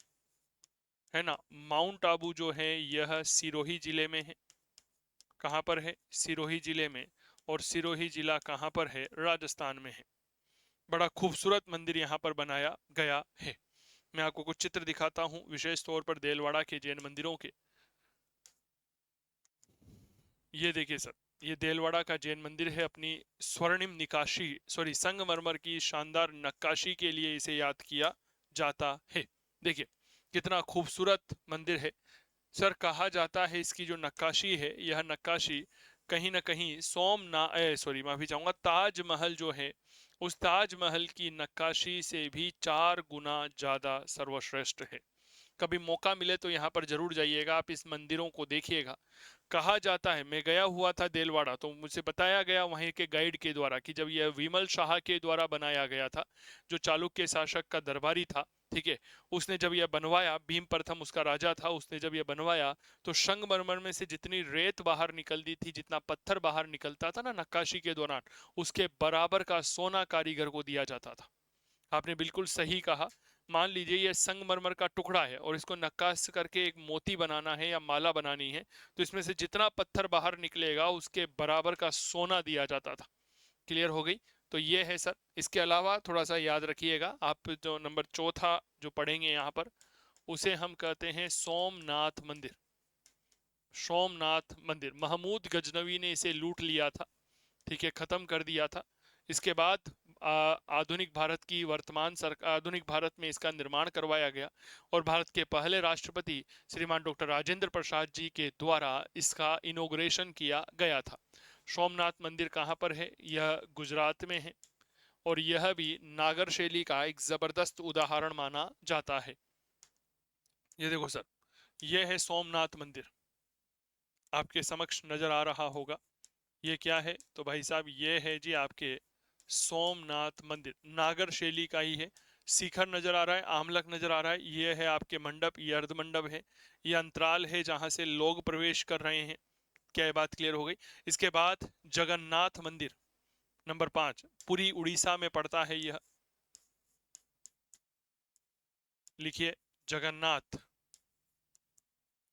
है ना। माउंट आबू जो है यह सिरोही जिले में है। कहाँ पर है? सिरोही जिले में। और सिरोही जिला कहाँ पर है? राजस्थान में है। बड़ा खूबसूरत मंदिर यहाँ पर बनाया गया है। मैं आपको कुछ चित्र दिखाता हूँ विशेष तौर पर देलवाड़ा के जैन मंदिरों के। ये देखिए सर, ये देलवाड़ा का जैन मंदिर है। अपनी स्वर्णिम निकाशी, सॉरी संगमरमर की शानदार नक्काशी के लिए इसे याद किया जाता है। देखिए कितना खूबसूरत मंदिर है सर। कहा जाता है इसकी जो नक्काशी है, यह नक्काशी कहीं ना कहीं सॉरी माफी चाहूंगा, ताजमहल जो है उस ताजमहल की नक्काशी से भी 4 गुना ज्यादा सर्वश्रेष्ठ है। कभी मौका मिले तो यहाँ पर जरूर जाइएगा, आप इस मंदिरों को देखिएगा। कहा जाता है, मैं गया हुआ था देलवाड़ा, तो मुझे बताया गया वहीं के गाइड के द्वारा कि जब यह विमल शाह के द्वारा बनाया गया था, जो चालुक्य शासक का दरबारी था, ठीक है, उसने जब यह बनवाया, भीम प्रथम उसका राजा था, उसने जब यह बनवाया तो संगमरमर में से जितनी रेत बाहर निकलती थी, जितना पत्थर बाहर निकलता था ना नक्काशी के दौरान, उसके बराबर का सोना कारीगर को दिया जाता था। आपने बिल्कुल सही कहा। मान लीजिए ये संगमरमर का टुकड़ा है और इसको नक्काश करके एक मोती बनाना है या माला बनानी है, तो इसमें से जितना पत्थर बाहर निकलेगा उसके बराबर का सोना दिया जाता था। क्लियर हो गई? तो ये है सर। इसके अलावा थोड़ा सा याद रखिएगा, आप जो नंबर चौथा जो पढ़ेंगे यहाँ पर, उसे हम कहते हैं सोमनाथ मंदिर। सोमनाथ मंदिर महमूद गजनवी ने इसे लूट लिया था। ठीक है, खत्म कर दिया था। इसके बाद आधुनिक भारत की वर्तमान सरकार, आधुनिक भारत में इसका निर्माण करवाया गया और भारत के पहले राष्ट्रपति श्रीमान डॉक्टर राजेंद्र प्रसाद जी के द्वारा इसका इनॉग्रेशन किया गया था। सोमनाथ मंदिर कहाँ पर है? यह गुजरात में है और यह भी नागर शैली का एक जबरदस्त उदाहरण माना जाता है। ये देखो सर, यह है सोमनाथ मंदिर, आपके समक्ष नजर आ रहा होगा। ये क्या है? तो भाई साहब ये है जी आपके सोमनाथ मंदिर, नागर शैली का ही है। शिखर नजर आ रहा है, आमलक नजर आ रहा है, ये है आपके मंडप, ये अर्ध मंडप है, ये अंतराल है जहां से लोग प्रवेश कर रहे हैं। क्या ये बात क्लियर हो गई? इसके बाद जगन्नाथ मंदिर नंबर 5, पूरी उड़ीसा में पड़ता है यह। लिखिए जगन्नाथ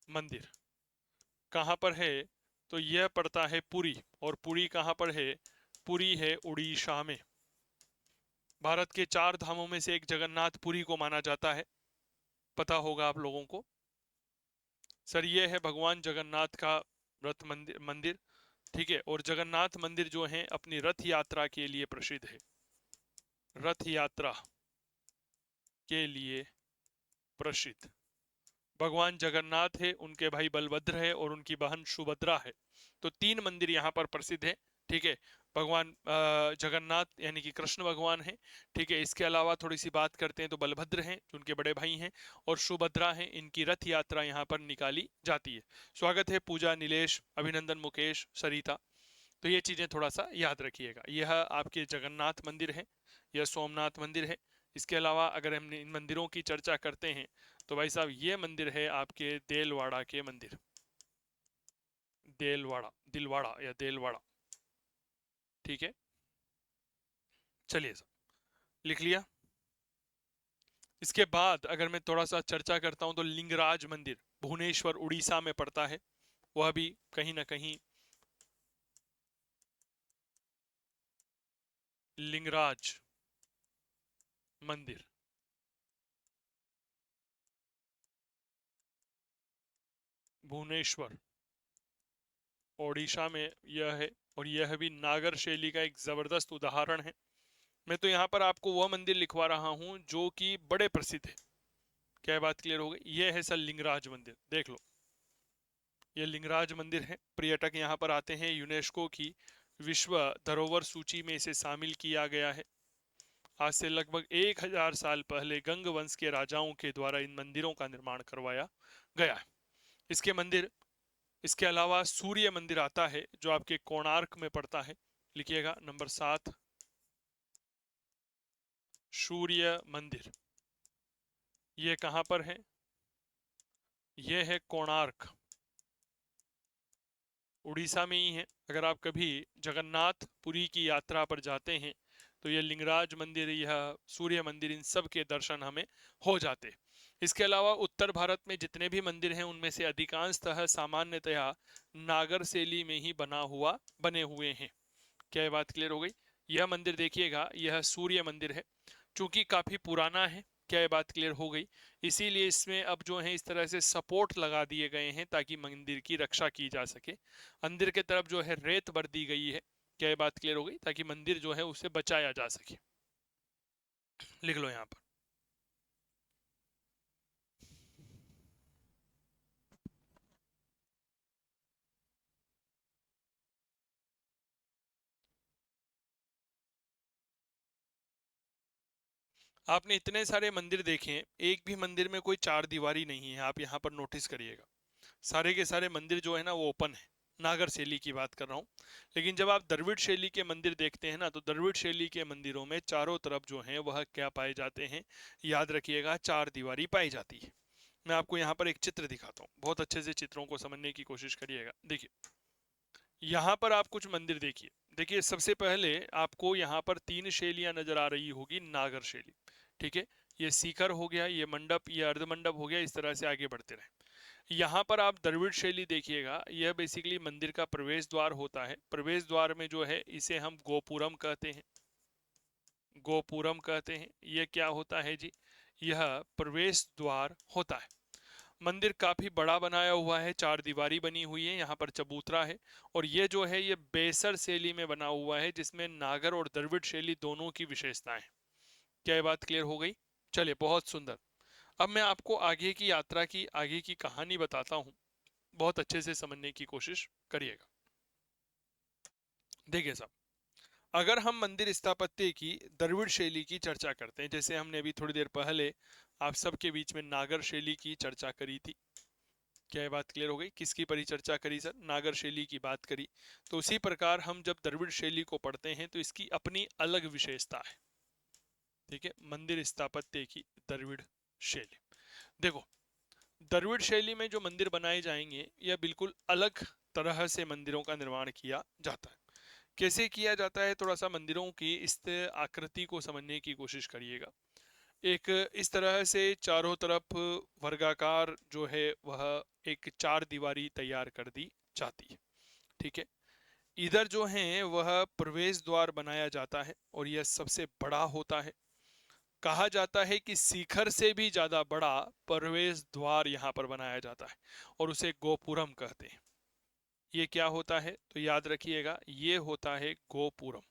मंदिर कहाँ पर है? तो यह पड़ता है पुरी। और पुरी कहाँ पर है? पुरी है उड़ीसा में। भारत के 4 धामों में से एक जगन्नाथ पुरी को माना जाता है, पता होगा आप लोगों को। सर ये है भगवान जगन्नाथ का रथ मंदिर। ठीक है, और जगन्नाथ मंदिर जो है अपनी रथ यात्रा के लिए प्रसिद्ध है। रथ यात्रा के लिए प्रसिद्ध भगवान जगन्नाथ है, उनके भाई बलभद्र है और उनकी बहन सुभद्रा है। तो 3 मंदिर यहाँ पर प्रसिद्ध है। ठीक है, भगवान जगन्नाथ यानी कि कृष्ण भगवान है। ठीक है, इसके अलावा थोड़ी सी बात करते हैं तो बलभद्र हैं जो उनके बड़े भाई हैं, और सुभद्रा हैं, इनकी रथ यात्रा यहाँ पर निकाली जाती है। स्वागत है पूजा, नीलेश, अभिनंदन, मुकेश, सरिता। तो ये चीजें थोड़ा सा याद रखिएगा। यह आपके जगन्नाथ मंदिर है, यह सोमनाथ मंदिर है। इसके अलावा अगर हम इन मंदिरों की चर्चा करते हैं तो भाई साहब ये मंदिर है आपके देलवाड़ा के मंदिर। देलवाड़ा, दिलवाड़ा या देलवाड़ा। ठीक है, चलिए साहब लिख लिया। इसके बाद अगर मैं थोड़ा सा चर्चा करता हूं तो लिंगराज मंदिर भुवनेश्वर उड़ीसा में पड़ता है। वह भी कहीं ना कहीं लिंगराज मंदिर भुवनेश्वर ओडिशा में यह है। और यह भी नागर शैली का एक जबरदस्त उदाहरण है। मैं तो यहाँ पर आपको वह मंदिर लिखवा रहा हूँ जो कि बड़े प्रसिद्ध है। क्या बात क्लियर हो गई? यह है सर लिंगराज मंदिर, देख लो। ये लिंगराज मंदिर है, पर्यटक यहाँ पर आते हैं। यूनेस्को की विश्व धरोहर सूची में इसे शामिल किया गया है। आज से लगभग 1000 साल पहले गंग वंश के राजाओं के द्वारा इन मंदिरों का निर्माण करवाया गया है। इसके मंदिर, इसके अलावा सूर्य मंदिर आता है जो आपके कोणार्क में पड़ता है। लिखिएगा नंबर 7, सूर्य मंदिर। ये कहां पर है? ये है कोणार्क, उड़ीसा में ही है। अगर आप कभी जगन्नाथ पुरी की यात्रा पर जाते हैं तो ये लिंगराज मंदिर, यह सूर्य मंदिर, इन सब के दर्शन हमें हो जाते। इसके अलावा उत्तर भारत में जितने भी मंदिर हैं उनमें से अधिकांशतः सामान्यतया नागर शैली में ही बने हुए हैं। क्या ये बात क्लियर हो गई? यह मंदिर देखिएगा, यह सूर्य मंदिर है, चूंकि काफी पुराना है। क्या ये बात क्लियर हो गई? इसीलिए इसमें अब जो है इस तरह से सपोर्ट लगा दिए गए हैं ताकि मंदिर की रक्षा की जा सके। अंदर के तरफ जो है रेत भर दी गई है। क्या ये बात क्लियर हो गई? ताकि मंदिर जो है उसे बचाया जा सके। लिख लो यहाँ पर। आपने इतने सारे मंदिर देखे हैं, एक भी मंदिर में कोई चार दीवारी नहीं है, आप यहाँ पर नोटिस करिएगा। सारे के सारे मंदिर जो है ना वो ओपन है। नागर शैली की बात कर रहा हूँ। लेकिन जब आप द्रविड़ शैली के मंदिर देखते हैं ना तो द्रविड़ शैली के मंदिरों में चारों तरफ जो है वह क्या पाए जाते हैं? याद रखिएगा, चार दीवारी पाई जाती है। मैं आपको यहाँ पर एक चित्र दिखाता हूँ, बहुत अच्छे से चित्रों को समझने की कोशिश करिएगा। देखिए यहाँ पर आप कुछ मंदिर देखिए। देखिए सबसे पहले आपको यहाँ पर 3 शैलियां नजर आ रही होगी। नागर शैली, ठीक है, ये सीकर हो गया, ये मंडप, ये अर्ध मंडप हो गया। इस तरह से आगे बढ़ते रहे। यहाँ पर आप द्रविड़ शैली देखिएगा, यह बेसिकली मंदिर का प्रवेश द्वार होता है। प्रवेश द्वार में जो है इसे हम गोपुरम कहते हैं। गोपुरम कहते हैं। यह क्या होता है जी? यह प्रवेश द्वार होता है। मंदिर काफी बड़ा बनाया हुआ है, चार दीवारी बनी हुई है, यहाँ पर चबूतरा है। और ये जो है ये बेसर शैली में बना हुआ है जिसमें नागर और द्रविड़ शैली दोनों की विशेषताएं हैं। क्या ये बात क्लियर हो गई? चलिए बहुत सुंदर। अब मैं आपको आगे की यात्रा की, आगे की कहानी बताता हूँ। बहुत अच्छे से समझने की कोशिश करिएगा। देखिए साहब, अगर हम मंदिर स्थापत्य की द्रविड़ शैली की चर्चा करते हैं, जैसे हमने अभी थोड़ी देर पहले आप सबके बीच में नागर शैली की चर्चा करी थी। क्या ये बात क्लियर हो गई? किसकी परिचर्चा करी सर? नागर शैली की बात करी। तो उसी प्रकार हम जब द्रविड़ शैली को पढ़ते हैं तो इसकी अपनी अलग विशेषता है। ठीक है, मंदिर स्थापत्य की द्रविड़ शैली। देखो, द्रविड़ शैली में जो मंदिर बनाए जाएंगे यह बिल्कुल अलग तरह से मंदिरों का निर्माण किया जाता है। कैसे किया जाता है? थोड़ा सा मंदिरों की इस आकृति को समझने की कोशिश करिएगा। एक इस तरह से चारों तरफ वर्गाकार जो है वह एक चार दीवारी तैयार कर दी जाती है। ठीक है, इधर जो है वह प्रवेश द्वार बनाया जाता है और यह सबसे बड़ा होता है। कहा जाता है कि शिखर से भी ज्यादा बड़ा प्रवेश द्वार यहाँ पर बनाया जाता है और उसे गोपुरम कहते हैं। ये क्या होता है तो याद रखिएगा, ये होता है गोपुरम।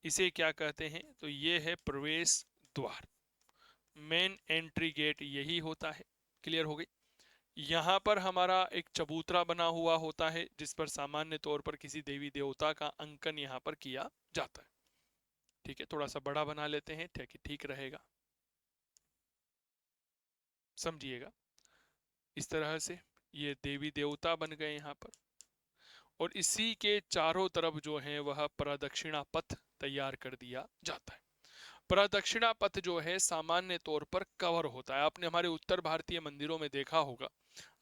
इसे क्या कहते हैं तो ये है प्रवेश द्वार, मेन एंट्री गेट यही होता है। क्लियर हो गई। यहाँ पर हमारा एक चबूतरा बना हुआ होता है जिस पर सामान्य तौर पर किसी देवी देवता का अंकन यहाँ पर किया जाता है। ठीक है, थोड़ा सा बड़ा बना लेते हैं, ठीक रहेगा, समझिएगा। इस तरह से ये देवी देवता बन गए यहाँ पर, और इसी के चारों तरफ जो है वह प्रदक्षिणा पथ तैयार कर दिया जाता है। प्रदक्षिणा पथ जो है सामान्य तौर पर कवर होता है। आपने हमारे उत्तर भारतीय मंदिरों में देखा होगा,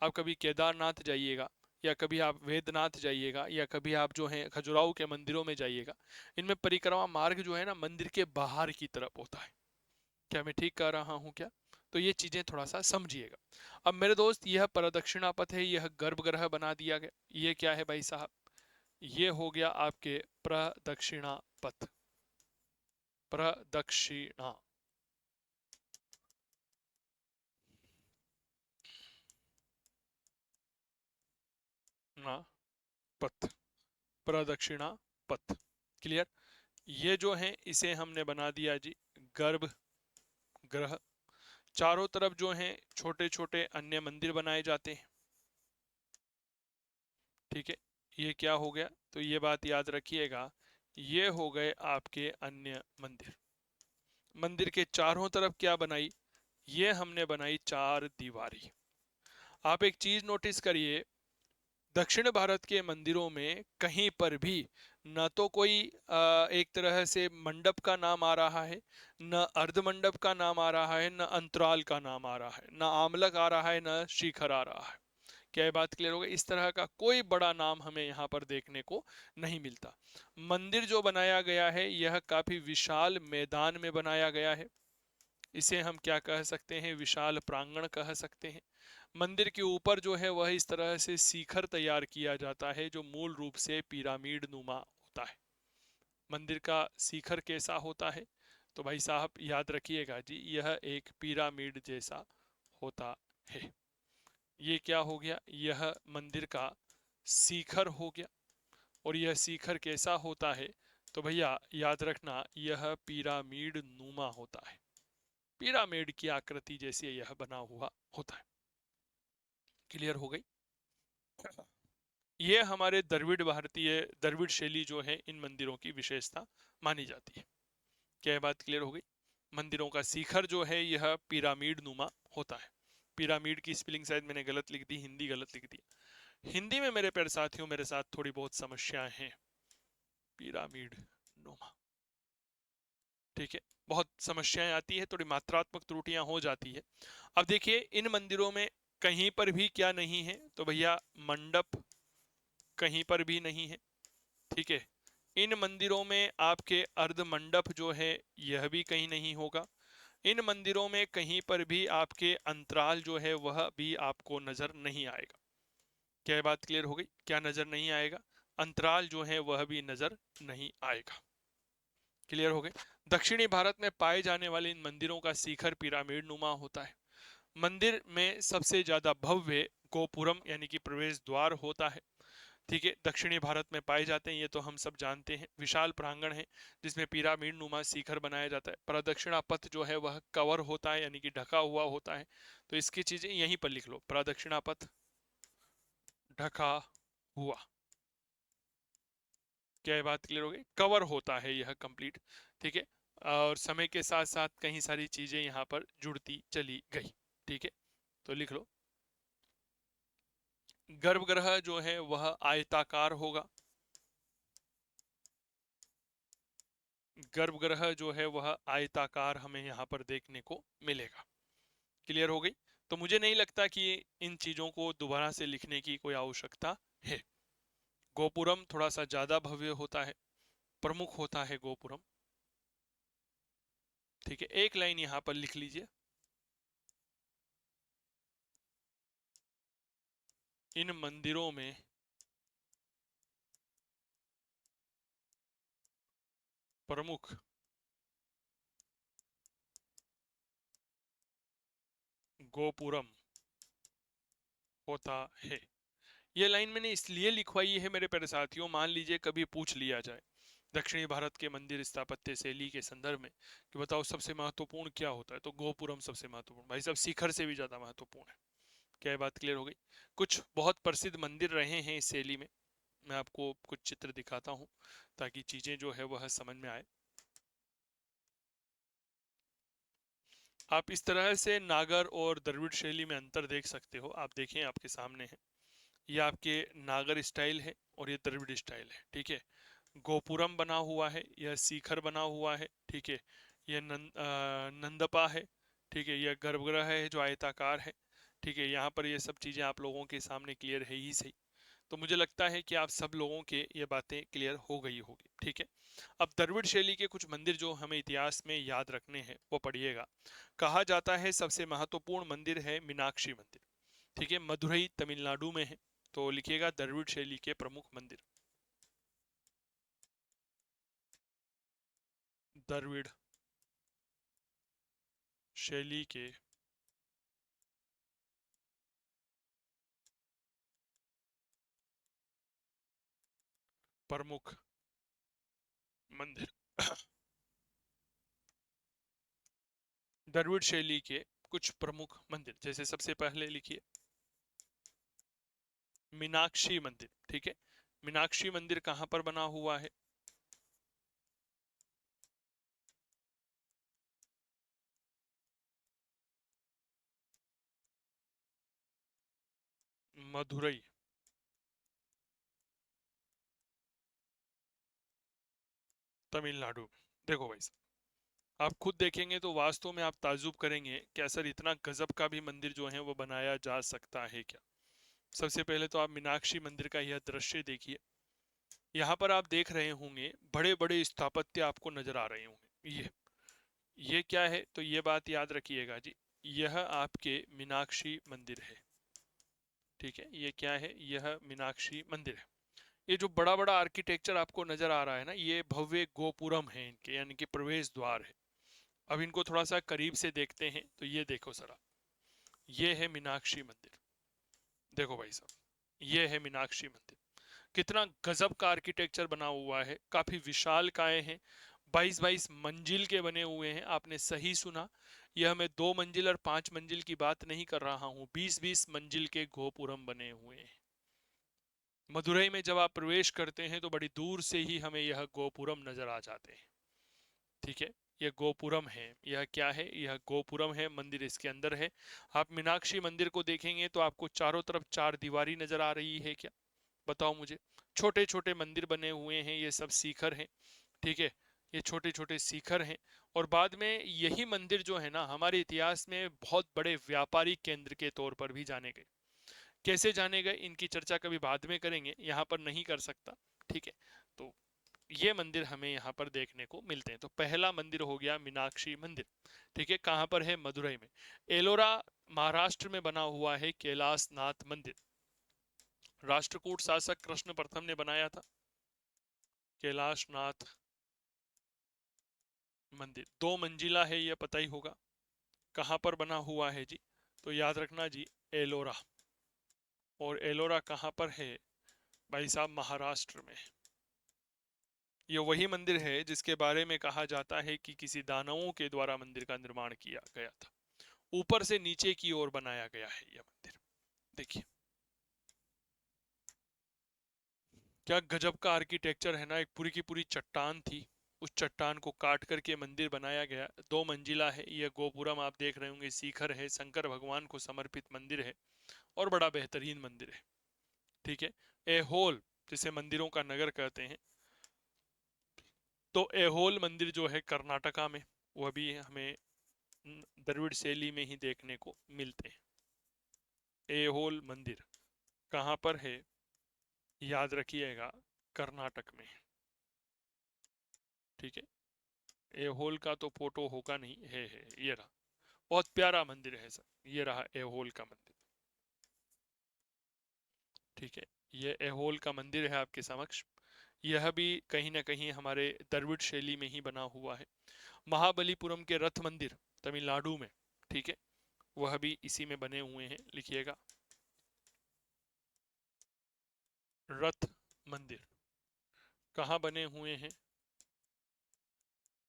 आप कभी केदारनाथ जाइएगा या कभी आप वेदनाथ जाइएगा या कभी आप जो है खजुराहो के मंदिरों में जाइएगा, इनमें परिक्रमा मार्ग जो है ना मंदिर के बाहर की तरफ होता है। क्या मैं ठीक कह रहा हूँ क्या? तो ये चीजें थोड़ा सा समझिएगा। अब मेरे दोस्त, यह प्रदक्षिणा पथ है, यह गर्भगृह बना दिया गया। ये क्या है भाई साहब? ये हो गया आपके प्रदक्षिणा पथ। प्रदक्षिणा ना पथ, प्रदक्षिणा पथ। क्लियर। ये जो है इसे हमने बना दिया जी गर्भ गृह। चारों तरफ जो है छोटे छोटे अन्य मंदिर बनाए जाते हैं। ठीक है, ये क्या हो गया तो ये बात याद रखिएगा, ये हो गए आपके अन्य मंदिर। मंदिर के चारों तरफ क्या बनाई? ये हमने बनाई चार दीवारी। आप एक चीज नोटिस करिए, दक्षिण भारत के मंदिरों में कहीं पर भी न तो कोई एक तरह से मंडप का नाम आ रहा है, न अर्ध मंडप का नाम आ रहा है, न अंतराल का नाम आ रहा है, न आमलक आ रहा है, न शिखर आ रहा है। क्या ये बात क्लियर हो गई? इस तरह का कोई बड़ा नाम हमें यहाँ पर देखने को नहीं मिलता। मंदिर जो बनाया गया है यह काफी विशाल मैदान में बनाया गया है। इसे हम क्या कह सकते हैं? विशाल प्रांगण कह सकते हैं। मंदिर के ऊपर जो है वह इस तरह से शिखर तैयार किया जाता है जो मूल रूप से पिरामिड नुमा होता है। मंदिर का शिखर कैसा होता है तो भाई साहब याद रखिएगा जी, यह एक पिरामिड जैसा होता है। ये क्या हो गया? यह मंदिर का शिखर हो गया। और यह शिखर कैसा होता है तो भैया याद रखना, यह पिरामिड नुमा होता है। पिरामिड की आकृति जैसे यह बना हुआ होता है। क्लियर हो गई। ये हमारे द्रविड़ भारतीय द्रविड़ शैली जो है इन मंदिरों की विशेषता मानी जाती है। क्या ये बात क्लियर हो गई? मंदिरों का शिखर जो है यह पिरामिड नुमा होता है। पिरामिड की स्पेलिंग शायद मैंने गलत लिख दी, हिंदी गलत लिख दी। हिंदी में मेरे प्यारे साथियों मेरे साथ थोड़ी बहुत समस्याएं हैं। पिरामिड नुमा, ठीक है, बहुत समस्याएं आती है, थोड़ी मात्रात्मक त्रुटियां हो जाती है। अब देखिए इन मंदिरों में कहीं पर भी क्या नहीं है तो भैया मंडप कहीं पर भी नहीं है। ठीक है, इन मंदिरों में आपके अर्ध मंडप जो है यह भी कहीं नहीं होगा। इन मंदिरों में कहीं पर भी आपके अंतराल जो है वह भी आपको नजर नहीं आएगा। क्या बात क्लियर हो गई? क्या नजर नहीं आएगा? अंतराल जो है वह भी नजर नहीं आएगा। क्लियर हो गए। दक्षिणी भारत में पाए जाने वाले इन मंदिरों का शिखर पिरामिड नुमा होता है। मंदिर में सबसे ज्यादा भव्य गोपुरम यानी कि प्रवेश द्वार होता है। ठीक है, दक्षिणी भारत में पाए जाते हैं, ये तो हम सब जानते हैं। विशाल प्रांगण है जिसमें पिरामिड नुमा शिखर बनाया जाता है। प्रदक्षिणा पथ जो है वह कवर होता है यानी कि ढका हुआ होता है। तो इसकी चीजें यहीं पर लिख लो, प्रदक्षिणा पथ ढका हुआ। क्या ये बात क्लियर हो गई? कवर होता है यह कंप्लीट। ठीक है, और समय के साथ साथ कई सारी चीजें यहाँ पर जुड़ती चली गई। ठीक है, तो लिख लो, गर्भगृह जो है वह आयताकार होगा। गर्भगृह जो है वह आयताकार हमें यहाँ पर देखने को मिलेगा। क्लियर हो गई। तो मुझे नहीं लगता कि इन चीजों को दोबारा से लिखने की कोई आवश्यकता है। गोपुरम थोड़ा सा ज्यादा भव्य होता है, प्रमुख होता है गोपुरम। ठीक है। ठीक है, एक लाइन यहां पर लिख लीजिए, इन मंदिरों में प्रमुख गोपुरम होता है। ये लाइन मैंने इसलिए लिखवाई है मेरे प्यारे साथियों, मान लीजिए कभी पूछ लिया जाए दक्षिणी भारत के मंदिर स्थापत्य शैली के संदर्भ में कि बताओ सबसे महत्वपूर्ण क्या होता है, तो गोपुरम सबसे महत्वपूर्ण, भाई साहब शिखर से भी ज्यादा महत्वपूर्ण है। क्या ये बात क्लियर हो गई? कुछ बहुत प्रसिद्ध मंदिर रहे हैं इस शैली में, मैं आपको कुछ चित्र दिखाता हूं ताकि चीजें जो है वह समझ में आए। आप इस तरह से नागर और द्रविड़ शैली में अंतर देख सकते हो। आप देखें, आपके सामने है, ये आपके नागर स्टाइल है और ये द्रविड़ स्टाइल है। ठीक है, गोपुरम बना हुआ है, यह शिखर बना हुआ है। ठीक है, यह नंदपा है। ठीक है, यह गर्भगृह है जो आयताकार है। ठीक है, यहाँ पर ये सब चीजें आप लोगों के सामने क्लियर है ही सही। तो मुझे लगता है कि आप सब लोगों के ये बातें क्लियर हो गई होगी। ठीक है, अब द्रविड़ शैली के कुछ मंदिर जो हमें इतिहास में याद रखने हैं वो पढ़िएगा। कहा जाता है सबसे महत्वपूर्ण मंदिर है मीनाक्षी मंदिर। ठीक है, मदुरई तमिलनाडु में है। तो लिखिएगा द्रविड़ शैली के प्रमुख मंदिर, द्रविड़ शैली के प्रमुख मंदिर। द्रविड़ शैली के कुछ प्रमुख मंदिर, जैसे सबसे पहले लिखिए मीनाक्षी मंदिर। ठीक है, मीनाक्षी मंदिर कहां पर बना हुआ है? मदुरई तमिलनाडु। देखो भाई साहब, आप खुद देखेंगे तो वास्तव में आप ताज्जुब करेंगे कि सर इतना गजब का भी मंदिर जो है वो बनाया जा सकता है क्या। सबसे पहले तो आप मीनाक्षी मंदिर का यह दृश्य देखिए। यहाँ पर आप देख रहे होंगे बड़े बड़े स्थापत्य आपको नजर आ रहे होंगे। ये क्या है, तो ये बात याद रखिएगा जी, यह आपके मीनाक्षी मंदिर है। ठीक है, ये क्या है, यह मीनाक्षी मंदिर है। ये जो बड़ा बड़ा आर्किटेक्चर आपको नजर आ रहा है ना, ये भव्य गोपुरम है इनके, यानी कि प्रवेश द्वार है। अब इनको थोड़ा सा करीब से देखते हैं तो ये देखो सरा, ये है मीनाक्षी मंदिर। देखो भाई साहब, ये है मीनाक्षी मंदिर। कितना गजब का आर्किटेक्चर बना हुआ है, काफी विशाल काय हैं, 22-22 मंजिल के बने हुए हैं। आपने सही सुना, यह मैं 2 मंजिल और 5 मंजिल की बात नहीं कर रहा हूं, 20-20 मंजिल के गोपुरम बने हुए हैं। मदुरई में जब आप प्रवेश करते हैं तो बड़ी दूर से ही हमें यह गोपुरम नजर आ जाते हैं। ठीक है, यह गोपुरम है। यह क्या है, यह गोपुरम है, मंदिर इसके अंदर है। आप मीनाक्षी मंदिर को देखेंगे तो आपको चारों तरफ 4 दीवारी नजर आ रही है क्या? बताओ मुझे। छोटे छोटे मंदिर बने हुए हैं, ये सब शिखर हैं। ठीक है, ये छोटे छोटे शिखर हैं। और बाद में यही मंदिर जो है ना, हमारे इतिहास में बहुत बड़े व्यापारिक केंद्र के तौर पर भी जाने गए। कैसे जाने गए इनकी चर्चा कभी बाद में करेंगे, यहाँ पर नहीं कर सकता। ठीक है, तो ये मंदिर हमें यहाँ पर देखने को मिलते हैं। तो पहला मंदिर हो गया मीनाक्षी मंदिर। ठीक है, कहाँ पर है? मदुरई में। एलोरा महाराष्ट्र में बना हुआ है कैलाश नाथ मंदिर। राष्ट्रकूट शासक कृष्ण प्रथम ने बनाया था कैलाश नाथ मंदिर। 2 मंजिला है, यह पता ही होगा। कहाँ पर बना हुआ है जी? तो याद रखना जी, एलोरा। और एलोरा कहाँ पर है भाई साहब? महाराष्ट्र में। ये वही मंदिर है जिसके बारे में कहा जाता है कि किसी दानवों के द्वारा मंदिर का निर्माण किया गया था। ऊपर से नीचे की ओर बनाया गया है यह मंदिर। देखिए क्या गजब का आर्किटेक्चर है ना, एक पूरी की पूरी चट्टान थी, उस चट्टान को काट करके मंदिर बनाया गया। 2 मंजिला है, यह गोपुरम आप देख रहे होंगे, शिखर है, शंकर भगवान को समर्पित मंदिर है और बड़ा बेहतरीन मंदिर है। ठीक है, एहोल जिसे मंदिरों का नगर कहते हैं, तो एहोल मंदिर जो है कर्नाटका में, वह भी हमें द्रविड़ शैली में ही देखने को मिलते हैं। एहोल मंदिर कहाँ पर है? याद रखिएगा, कर्नाटक में। ठीक है, एहोल का तो फोटो होगा नहीं, है ये रहा, बहुत प्यारा मंदिर है सर, ये रहा एहोल का मंदिर। ठीक है, ये एहोल का मंदिर है आपके समक्ष। यह भी कहीं ना कहीं हमारे द्रविड़ शैली में ही बना हुआ है। महाबलीपुरम के रथ मंदिर तमिलनाडु में, ठीक है, वह भी इसी में बने हुए हैं, लिखिएगा रथ मंदिर कहाँ बने हुए हैं?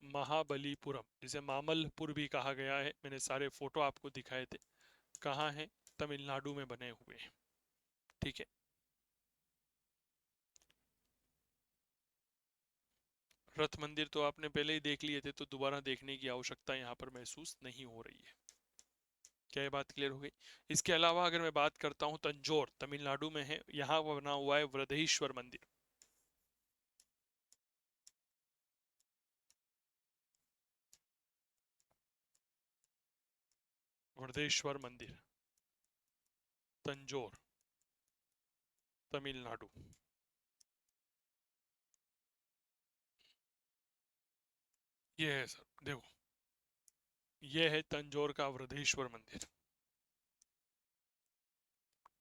महाबलीपुरम, जिसे मामलपुर भी कहा गया है, मैंने सारे फोटो आपको दिखाए थे, कहाँ है? तमिलनाडु में बने हुए हैं। ठीक है, रथ मंदिर तो आपने पहले ही देख लिए थे, तो दोबारा देखने की आवश्यकता यहाँ पर महसूस नहीं हो रही है। क्या ये बात क्लियर हो गई? इसके अलावा अगर मैं बात करता हूँ, तंजौर तमिलनाडु में है, यहाँ बना हुआ है वृद्धेश्वर मंदिर। वृद्धेश्वर मंदिर तंजौर तमिलनाडु। ये है सर, देखो, ये है तंजौर का वृद्धेश्वर मंदिर।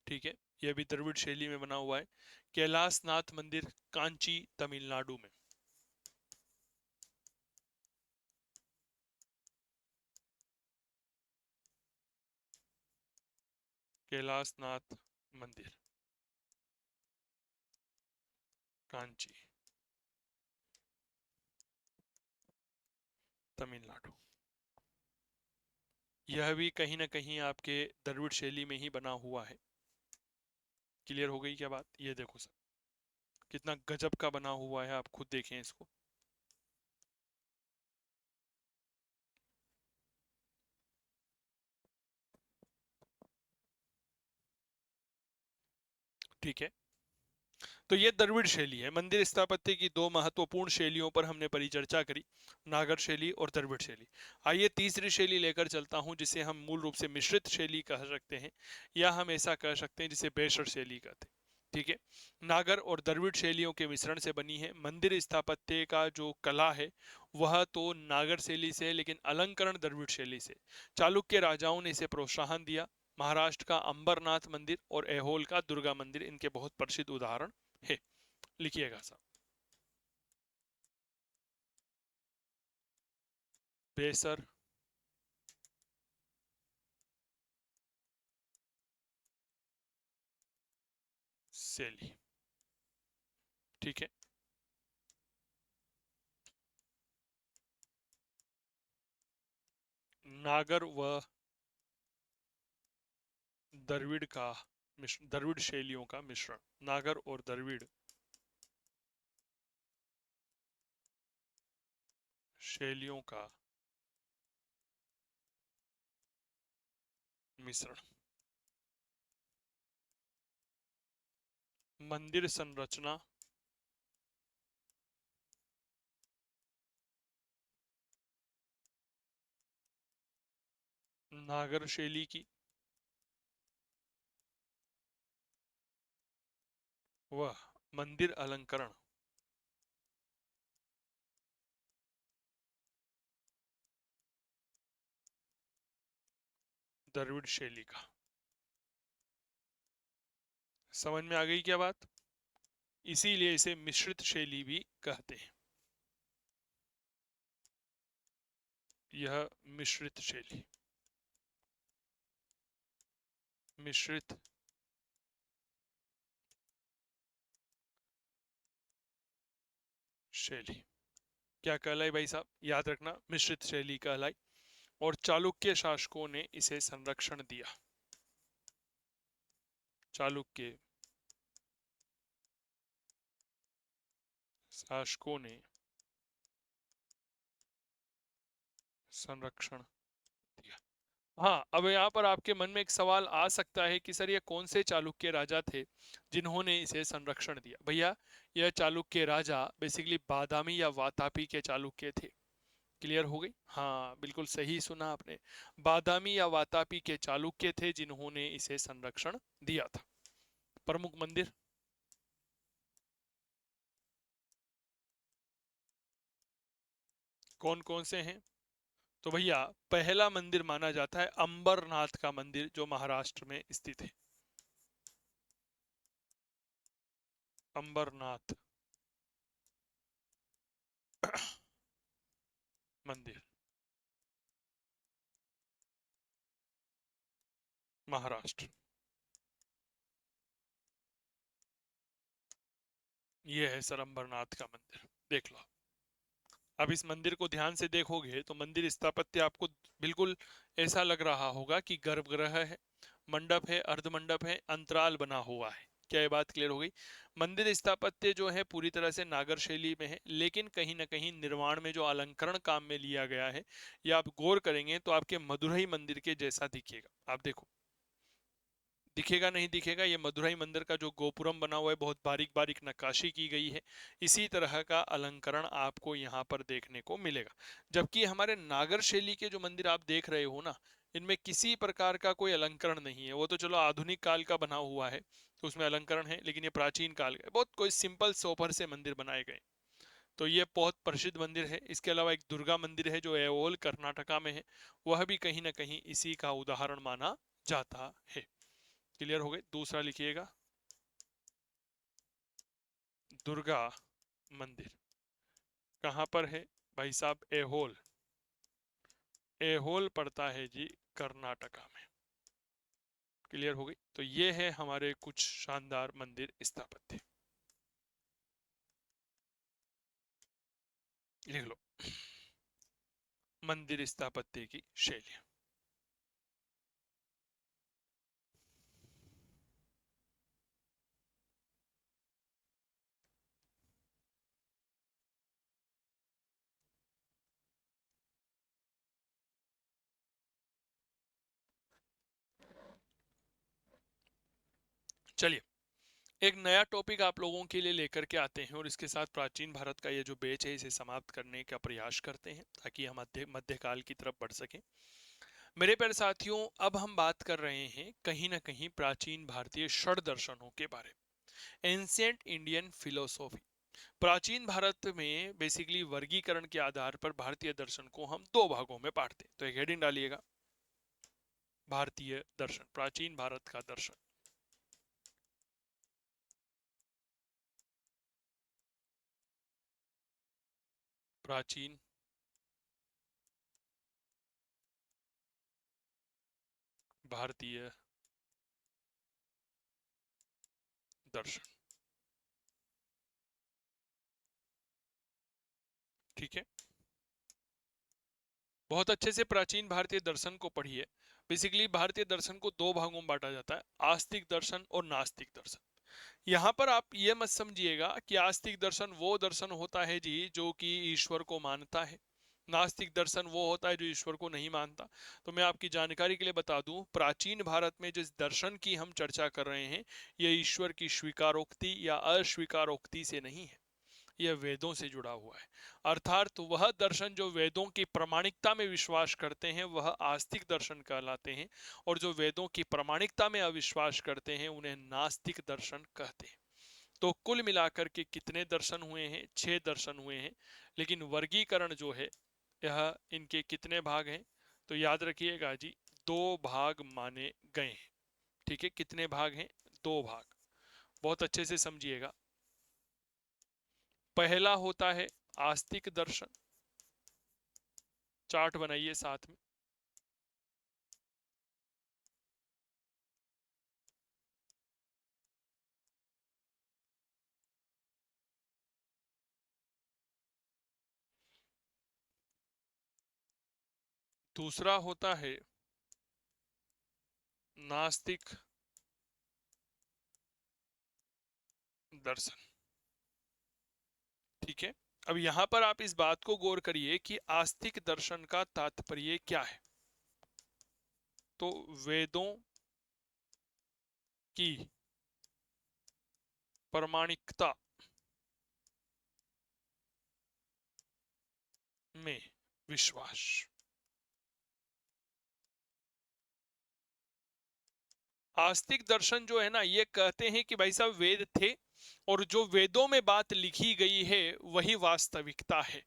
ठीक है, यह भी द्रविड़ शैली में बना हुआ है। कैलाशनाथ मंदिर कांची तमिलनाडु में। कैलाशनाथ मंदिर कांची तमिलनाडु। यह भी कहीं ना कहीं आपके द्रविड़ शैली में ही बना हुआ है। क्लियर हो गई क्या बात? ये देखो सर, कितना गजब का बना हुआ है, आप खुद देखें इसको। ठीक है, तो ये द्रविड़ शैली है। मंदिर स्थापत्य की दो महत्वपूर्ण शैलियों पर हमने परिचर्चा करी, नागर शैली और द्रविड़ शैली। आइए तीसरी शैली लेकर चलता हूं, जिसे हम मूल रूप से मिश्रित शैली कह सकते हैं, या हम ऐसा कह सकते हैं जिसे बेसर शैली कहते हैं। ठीक है, नागर और द्रविड़ शैलियों के मिश्रण से बनी है। मंदिर स्थापत्य का जो कला है वह तो नागर शैली से है, लेकिन अलंकरण द्रविड़ शैली से। चालुक्य राजाओं ने इसे प्रोत्साहन दिया। महाराष्ट्र का अंबरनाथ मंदिर और ऐहोल का दुर्गा मंदिर इनके बहुत प्रसिद्ध उदाहरण है। लिखिएगा साहब, बेसर शैली। ठीक है, नागर व द्रविड़ का मिश्रण, द्रविड़ शैलियों का मिश्रण, नागर और द्रविड़ शैलियों का मिश्रण। मंदिर संरचना नागर शैली की व मंदिर अलंकरण द्रविड़ शैली का। समझ में आ गई क्या बात? इसीलिए इसे मिश्रित शैली भी कहते हैं। यह मिश्रित शैली, मिश्रित शैली क्या कहलाई भाई साहब? याद रखना, मिश्रित शैली कहलाई। और चालुक्य शासकों ने इसे संरक्षण दिया। चालुक्य शासकों ने संरक्षण दिया। हाँ, अब यहाँ पर आपके मन में एक सवाल आ सकता है कि सर ये कौन से चालुक्य राजा थे जिन्होंने इसे संरक्षण दिया? भैया, यह चालुक्य राजा बेसिकली बादामी या वातापी के चालुक्य थे। क्लियर हो गई? हाँ, बिल्कुल सही सुना आपने, बादामी या वातापी के चालुक्य थे जिन्होंने इसे संरक्षण दिया था। प्रमुख मंदिर, कौन कौन से हैं? तो भैया पहला मंदिर माना जाता है अंबरनाथ का मंदिर, जो महाराष्ट्र में स्थित है। अंबरनाथ मंदिर, महाराष्ट्र। ये है सर अंबरनाथ का मंदिर, देख लो। अब इस मंदिर को ध्यान से देखोगे तो मंदिर स्थापत्य आपको बिल्कुल ऐसा लग रहा होगा कि गर्भगृह है, मंडप है, अर्धमंडप है, अंतराल बना हुआ है। क्या ये बात क्लियर हो गई? मंदिर स्थापत्य जो है पूरी तरह से नागर शैली में है, लेकिन कहीं ना कहीं निर्माण में जो अलंकरण काम में लिया गया है, ये आप गौर करेंगे तो आपके मदुरई मंदिर के जैसा दिखेगा। आप देखो, दिखेगा नहीं दिखेगा, ये मदुरई मंदिर का जो गोपुरम बना हुआ है, बहुत बारीक बारीक नक्काशी की गई है, इसी तरह का अलंकरण आपको यहाँ पर देखने को मिलेगा। जबकि हमारे नागर शैली के जो मंदिर आप देख रहे हो ना, इनमें किसी प्रकार का कोई अलंकरण नहीं है। वो तो चलो आधुनिक काल का बना हुआ है तो उसमें अलंकरण है, लेकिन ये प्राचीन काल का बहुत कोई सिंपल सोबर से मंदिर बनाए गए। तो ये बहुत प्रसिद्ध मंदिर है। इसके अलावा एक दुर्गा मंदिर है जो ऐहोल कर्नाटका में है, वह भी कहीं ना कहीं इसी का उदाहरण माना जाता है। क्लियर हो गए? दूसरा लिखिएगा, दुर्गा मंदिर कहां पर है भाई साहब? ऐहोल। ऐहोल पड़ता है जी कर्नाटका में। क्लियर हो गई? तो ये है हमारे कुछ शानदार मंदिर स्थापत्य। लिख लो, मंदिर स्थापत्य की शैली। चलिए, एक नया टॉपिक आप लोगों के लिए लेकर के आते हैं और इसके साथ प्राचीन भारत का ये जो बैच है इसे समाप्त करने का प्रयास करते हैं, ताकि हम मध्यकाल की तरफ बढ़ सकें। मेरे प्यारे साथियों, अब हम बात कर रहे हैं कहीं ना कहीं प्राचीन भारतीय षड दर्शनों के बारे में, एंशिएंट इंडियन फिलोसॉफी। प्राचीन भारत में बेसिकली वर्गीकरण के आधार पर भारतीय दर्शन को हम दो भागों में बांटते हैं। तो एक हेडिंग डालिएगा, भारतीय दर्शन, प्राचीन भारत का दर्शन। प्राचीन भारतीय दर्शन, ठीक है। बहुत अच्छे से प्राचीन भारतीय दर्शन को पढ़िए। बेसिकली भारतीय दर्शन को दो भागों में बांटा जाता है, आस्तिक दर्शन और नास्तिक दर्शन। यहाँ पर आप ये मत समझिएगा कि आस्तिक दर्शन वो दर्शन होता है जी जो कि ईश्वर को मानता है, नास्तिक दर्शन वो होता है जो ईश्वर को नहीं मानता। तो मैं आपकी जानकारी के लिए बता दूं, प्राचीन भारत में जिस दर्शन की हम चर्चा कर रहे हैं, ये ईश्वर की स्वीकारोक्ति या अस्वीकारोक्ति से नहीं है, यह वेदों से जुड़ा हुआ है। अर्थात तो वह दर्शन जो वेदों की प्रामाणिकता में विश्वास करते हैं वह आस्तिक दर्शन कहलाते हैं, और जो वेदों की प्रामाणिकता में अविश्वास करते हैं उन्हें नास्तिक दर्शन कहते हैं। तो कुल मिलाकर के कितने दर्शन हुए हैं? 6 दर्शन हुए हैं। लेकिन वर्गीकरण जो है, यह इनके कितने भाग हैं? तो याद रखिएगा जी, 2 भाग माने गए हैं। ठीक है, कितने भाग हैं? 2 भाग। बहुत अच्छे से समझिएगा। पहला होता है आस्तिक दर्शन, चार्ट बनाइए साथ में। दूसरा होता है नास्तिक दर्शन, ठीक है। अब यहां पर आप इस बात को गौर करिए कि आस्तिक दर्शन का तात्पर्य क्या है। तो वेदों की प्रामाणिकता में विश्वास। आस्तिक दर्शन जो है ना, ये कहते हैं कि भाई साहब वेद थे और जो वेदों में बात लिखी गई है वही वास्तविकता है।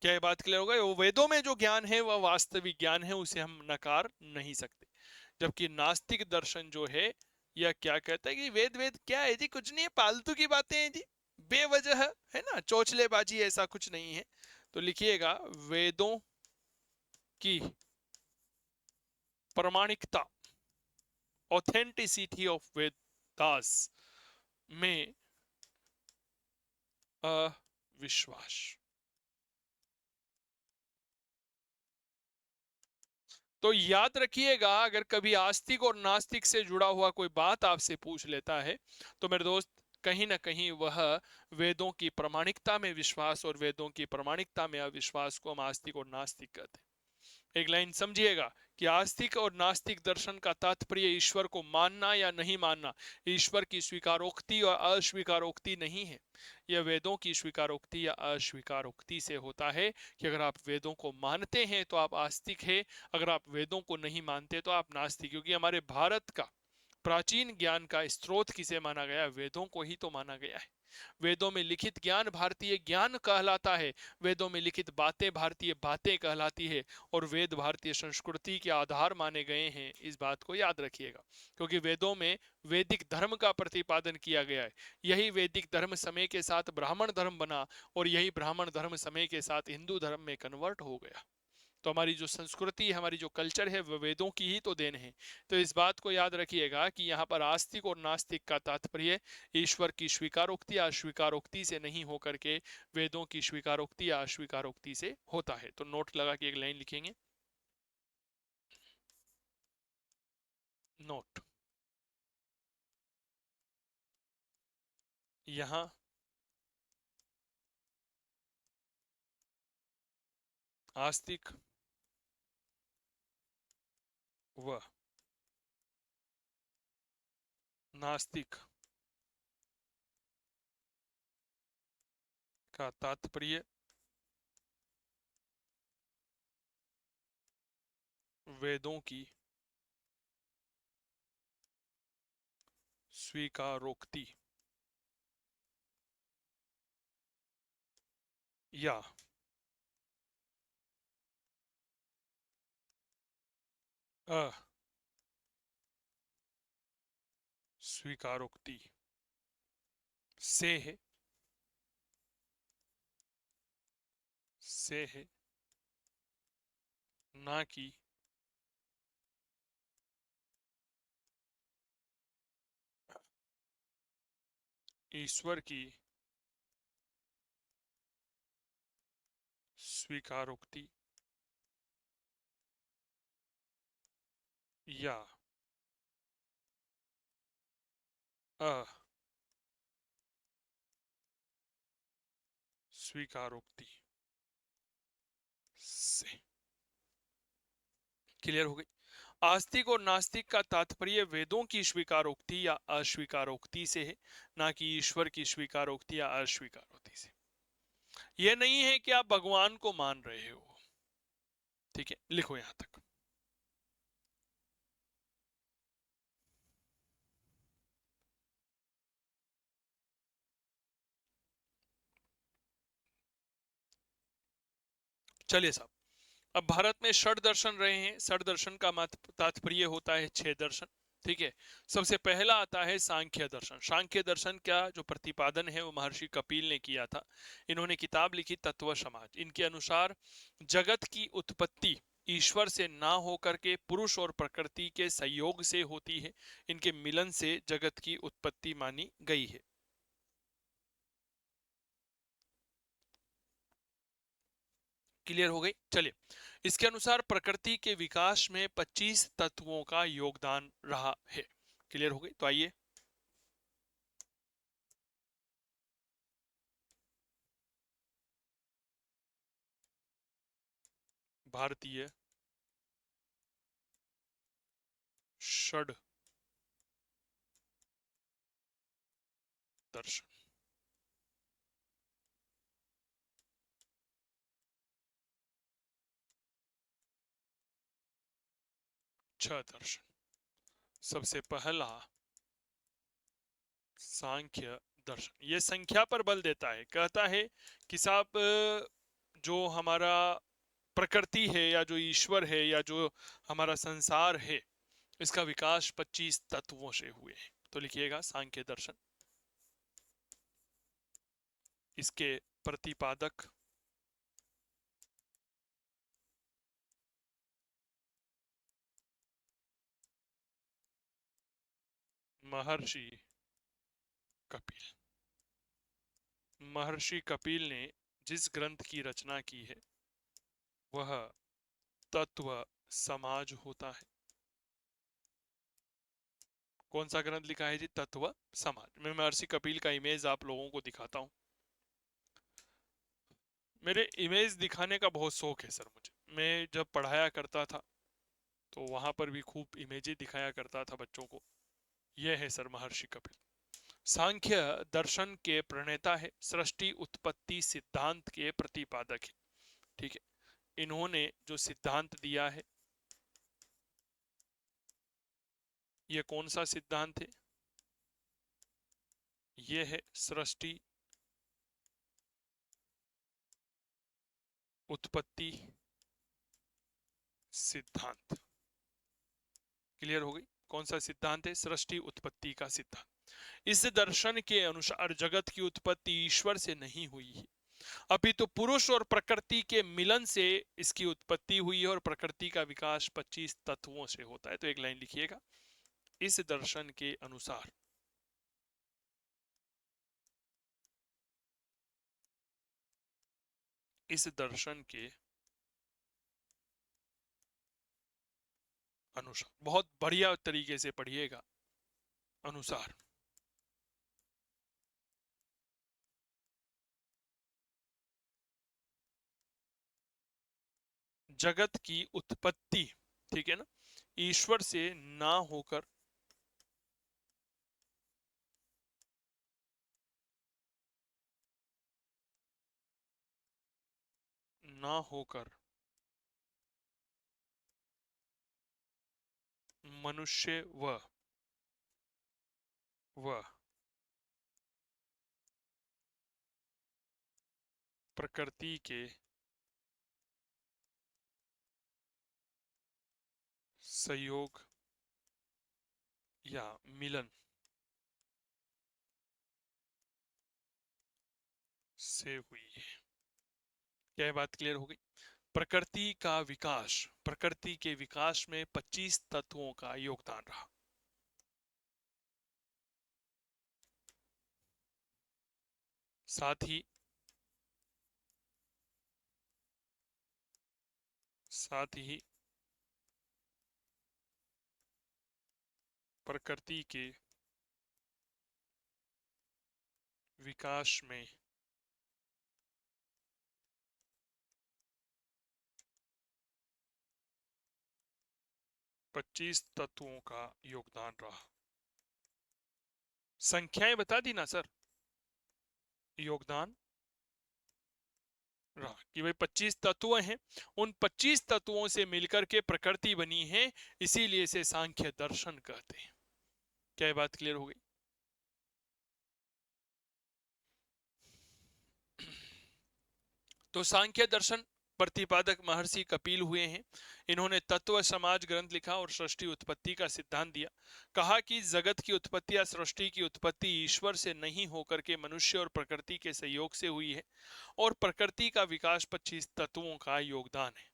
क्या ये बात क्लियर हो गई? वो वेदों में जो ज्ञान है वह वास्तविक ज्ञान है, उसे हम नकार नहीं सकते। जबकि नास्तिक दर्शन जो है यह क्या कहता है कि वेद वेद क्या है जी, कुछ नहीं है, फालतू की बातें हैं जी, बेवजह है ना, चौचलेबाजी, ऐसा कुछ नहीं है। तो लिखिएगा वेदों की प्रमाणिकता, ऑथेंटिसिटी ऑफ वेदास में अविश्वास। तो याद रखिएगा, अगर कभी आस्तिक और नास्तिक से जुड़ा हुआ कोई बात आपसे पूछ लेता है तो मेरे दोस्त, कहीं ना कहीं वह वेदों की प्रामाणिकता में विश्वास और वेदों की प्रामाणिकता में अविश्वास को हम आस्तिक और नास्तिक कहते हैं। एक लाइन समझिएगा कि आस्तिक और नास्तिक दर्शन का तात्पर्य ईश्वर को मानना या नहीं मानना, ईश्वर की स्वीकारोक्ति और अस्वीकारोक्ति नहीं है। यह वेदों की स्वीकारोक्ति या अस्वीकारोक्ति से होता है कि अगर आप वेदों को मानते हैं तो आप आस्तिक हैं, अगर आप वेदों को नहीं मानते तो आप नास्तिक। क्योंकि हमारे भारत का प्राचीन ज्ञान का स्रोत किसे माना गया है? वेदों को ही तो माना गया है। वेदों में लिखित ज्ञान भारतीय ज्ञान कहलाता है, वेदों में लिखित बातें भारतीय बातें कहलाती है, और वेद भारतीय संस्कृति के आधार माने गए हैं। इस बात को याद रखिएगा, क्योंकि वेदों में वैदिक धर्म का प्रतिपादन किया गया है। यही वैदिक धर्म समय के साथ ब्राह्मण धर्म बना, और यही ब्राह्मण धर्म समय के साथ हिंदू धर्म में कन्वर्ट हो गया। तो हमारी जो संस्कृति है, हमारी जो कल्चर है, वह वेदों की ही तो देन है। तो इस बात को याद रखिएगा कि यहाँ पर आस्तिक और नास्तिक का तात्पर्य ईश्वर की स्वीकारोक्ति या अस्वीकारोक्ति से नहीं होकर के वेदों की स्वीकारोक्ति या अस्वीकारोक्ति से होता है। तो नोट लगा के एक लाइन लिखेंगे, नोट। यहां आस्तिक व नास्तिक का तात्पर्य वेदों की स्वीकारोक्ति या अस्वीकारोक्ति से है, से है, ना कि ईश्वर की स्वीकारोक्ति या अस्वीकारोक्ति से। क्लियर हो गई? आस्तिक और नास्तिक का तात्पर्य वेदों की स्वीकारोक्ति या अस्वीकारोक्ति से है, ना कि ईश्वर की स्वीकारोक्ति या अस्वीकारोक्ति से। यह नहीं है कि आप भगवान को मान रहे हो। ठीक है, लिखो यहां तक। चलिए साहब, अब भारत में षड दर्शन रहे हैं। षड दर्शन का तात्पर्य होता है 6 दर्शन। ठीक है, सबसे पहला आता है सांख्य दर्शन। सांख्य दर्शन का जो प्रतिपादन है वो महर्षि कपिल ने किया था। इन्होंने किताब लिखी तत्व समाज। इनके अनुसार जगत की उत्पत्ति ईश्वर से ना होकर के पुरुष और प्रकृति के संयोग से होती है। इनके मिलन से जगत की उत्पत्ति मानी गई है। क्लियर हो गई? चलिए, इसके अनुसार प्रकृति के विकास में 25 तत्वों का योगदान रहा है। क्लियर हो गई? तो आइए, भारतीय षड दर्शन। 6 दर्शन। सबसे पहला सांख्य दर्शन। यह संख्या पर बल देता है, कहता है कि साहब जो हमारा प्रकृति है या जो ईश्वर है या जो हमारा संसार है, इसका विकास 25 तत्वों से हुए हैं। तो लिखिएगा सांख्य दर्शन, इसके प्रतिपादक महर्षि कपिल। महर्षि कपिल ने जिस ग्रंथ की रचना की है वह तत्व समाज होता है। कौन सा ग्रंथ लिखा है जी? तत्व समाज। मैं महर्षि कपिल का इमेज आप लोगों को दिखाता हूं। मेरे इमेज दिखाने का बहुत शौक है सर मुझे। मैं जब पढ़ाया करता था तो वहां पर भी खूब इमेजें दिखाया करता था बच्चों को। यह है सर महर्षि कपिल। सांख्य दर्शन के प्रणेता है, सृष्टि उत्पत्ति सिद्धांत के प्रतिपादक है। ठीक है, इन्होंने जो सिद्धांत दिया है, यह कौन सा सिद्धांत है? यह है सृष्टि उत्पत्ति सिद्धांत। क्लियर हो गई? कौन सा सिद्धांत है? सृष्टि उत्पत्ति का सिद्धांत। इस दर्शन के अनुसार जगत की उत्पत्ति ईश्वर से नहीं हुई है, अपितु पुरुष और प्रकृति के मिलन से इसकी उत्पत्ति हुई है और प्रकृति का विकास 25 तत्वों से होता है। तो एक लाइन लिखिएगा, इस दर्शन के अनुसार इस दर्शन के अनुसार, बहुत बढ़िया तरीके से पढ़िएगा, अनुसार जगत की उत्पत्ति, ठीक है ना, ईश्वर से ना होकर ना होकर मनुष्य व प्रकृति के संयोग या मिलन से हुई है। क्या ये बात क्लियर हो गई? प्रकृति का विकास, प्रकृति के विकास में 25 तत्वों का योगदान रहा। साथ ही प्रकृति के विकास में 25 तत्वों का योगदान रहा। संख्याएं बता दी ना सर, योगदान रहा कि भाई 25 तत्व हैं, उन 25 तत्वों से मिलकर के प्रकृति बनी है, इसीलिए इसे सांख्य दर्शन कहते हैं। क्या ये बात क्लियर हो गई? तो सांख्य दर्शन प्रतिपादक महर्षि कपिल हुए हैं। इन्होंने तत्व समाज ग्रंथ लिखा और सृष्टि उत्पत्ति का सिद्धांत दिया। कहा कि जगत की उत्पत्ति या सृष्टि की उत्पत्ति ईश्वर से नहीं होकर के मनुष्य और प्रकृति के सहयोग से हुई है और प्रकृति का विकास 25 तत्वों का योगदान है।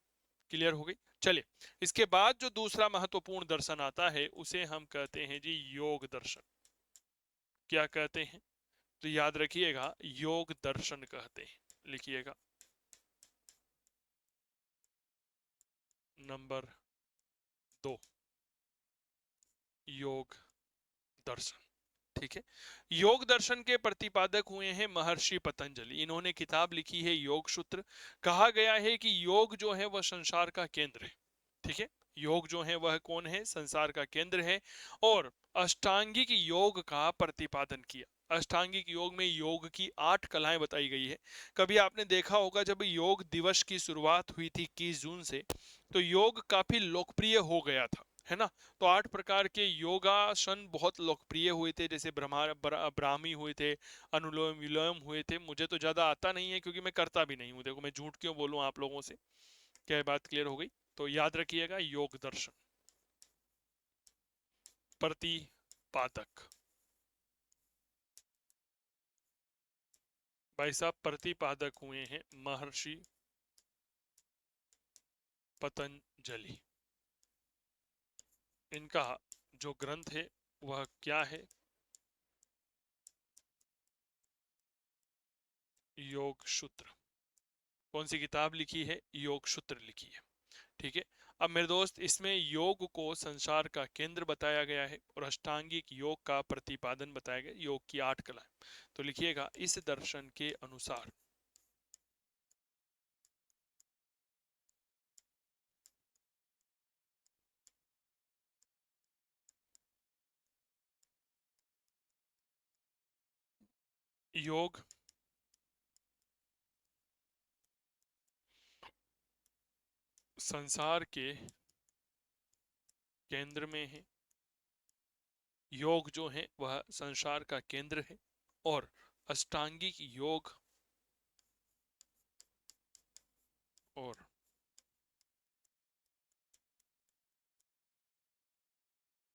क्लियर हो गई? चलिए, इसके बाद जो दूसरा महत्वपूर्ण दर्शन आता है उसे हम कहते हैं जी योग दर्शन। क्या कहते हैं? तो याद रखिएगा, योग दर्शन कहते हैं। लिखिएगा नंबर 2, योग दर्शन। ठीक है, योग दर्शन के प्रतिपादक हुए हैं महर्षि पतंजलि। इन्होंने किताब लिखी है योग सूत्र। कहा गया है कि योग जो है वह संसार का केंद्र है। ठीक है, योग जो है वह कौन है? संसार का केंद्र है। और अष्टांगिक योग का प्रतिपादन किया। अष्टांगिक योग में योग की 8 कलाएं बताई गई है। कभी आपने देखा होगा जब योग दिवस की शुरुआत हुई थी 21 जून से, तो योग काफी लोकप्रिय हो गया था, है ना। तो 8 प्रकार के योगासन बहुत लोकप्रिय हुए थे, जैसे ब्राह्मी हुए थे, अनुलोम विलोम हुए थे। मुझे तो ज्यादा आता नहीं है क्योंकि मैं करता भी नहीं हूँ, देखो मैं झूठ क्यों बोलूं आप लोगों से। क्या ये बात क्लियर हो गई? तो याद रखिएगा, योग दर्शन प्रतिपादक, भाई साहब प्रतिपादक हुए हैं महर्षि पतंजलि। इनका जो ग्रंथ है वह क्या है? योग सूत्र। कौन सी किताब लिखी है? योग सूत्र लिखी है। ठीक है। अब मेरे दोस्त, इसमें योग को संसार का केंद्र बताया गया है और अष्टांगिक योग का प्रतिपादन बताया गया, योग की 8 कलाएं। तो लिखिएगा, इस दर्शन के अनुसार योग संसार के केंद्र में है। योग जो है वह संसार का केंद्र है और अष्टांगिक योग और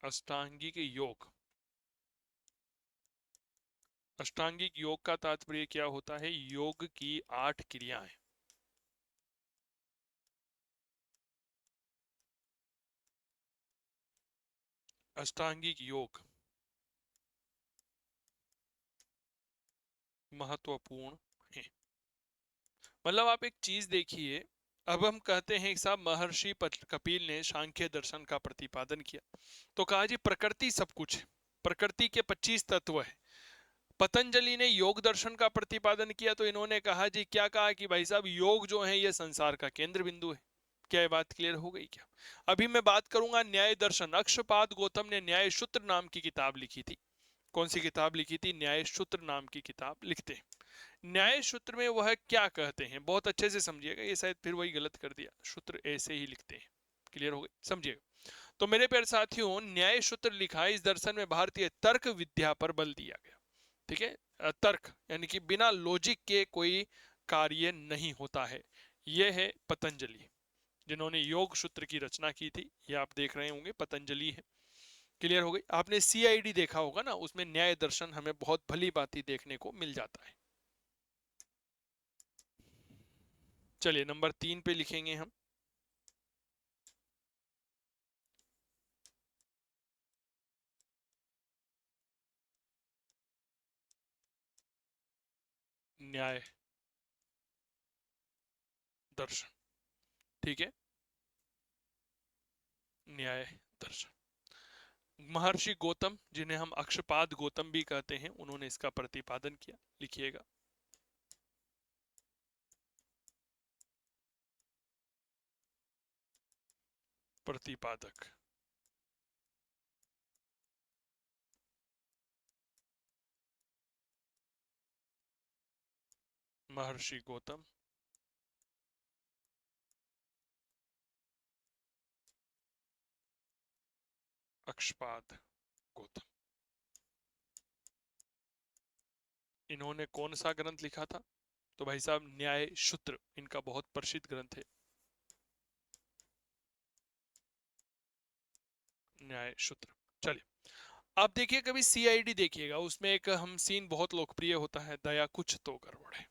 अष्टांगिक योग, अष्टांगिक योग का तात्पर्य क्या होता है? योग की 8 क्रियाएं। अष्टांगिक योग महत्वपूर्ण है। मतलब आप एक चीज देखिए, अब हम कहते हैं कि साहब महर्षि कपिल ने सांख्य दर्शन का प्रतिपादन किया, तो कहा जी प्रकृति सब कुछ है, प्रकृति के 25 तत्व है। पतंजलि ने योग दर्शन का प्रतिपादन किया, तो इन्होंने कहा जी, क्या कहा कि भाई साहब योग जो है ये संसार का केंद्र बिंदु है। क्या ये बात क्लियर हो गई क्या? अभी मैं बात करूंगा न्याय दर्शन। अक्षपाद गौतम ने न्याय सूत्र नाम की किताब लिखी थी। कौन सी किताब लिखी थी? न्याय सूत्र नाम की किताब लिखते हैं। न्याय सूत्र में वह क्या कहते हैं, बहुत अच्छे से समझिएगा, ये शायद फिर वही गलत कर दिया, सूत्र ऐसे ही लिखते हैं। क्लियर हो गई? समझिएगा। तो मेरे प्यारे साथियों, न्याय सूत्र लिखा है, इस दर्शन में भारतीय तर्क विद्या पर बल दिया गया। ठीक है। तर्क यानी कि बिना लॉजिक के कोई कार्य नहीं होता है। यह है पतंजलि, जिन्होंने योग सूत्र की रचना की थी। ये आप देख रहे होंगे पतंजलि है। क्लियर हो गई? आपने सीआईडी देखा होगा ना, उसमें न्याय दर्शन हमें बहुत भली भांति देखने को मिल जाता है। चलिए नंबर 3 पे लिखेंगे हम, न्याय दर्शन। ठीक है, न्याय दर्शन। महर्षि गौतम, जिन्हें हम अक्षपाद गौतम भी कहते हैं, उन्होंने इसका प्रतिपादन किया। लिखिएगा, प्रतिपादक महर्षि गौतम, अक्षपाद गौतम। इन्होंने कौन सा ग्रंथ लिखा था? तो भाई साहब न्याय सूत्र इनका बहुत प्रसिद्ध ग्रंथ है, न्याय सूत्र। चलिए, आप देखिए कभी सीआईडी देखिएगा, उसमें एक हम सीन बहुत लोकप्रिय होता है, दया कुछ तो गड़बड़ है,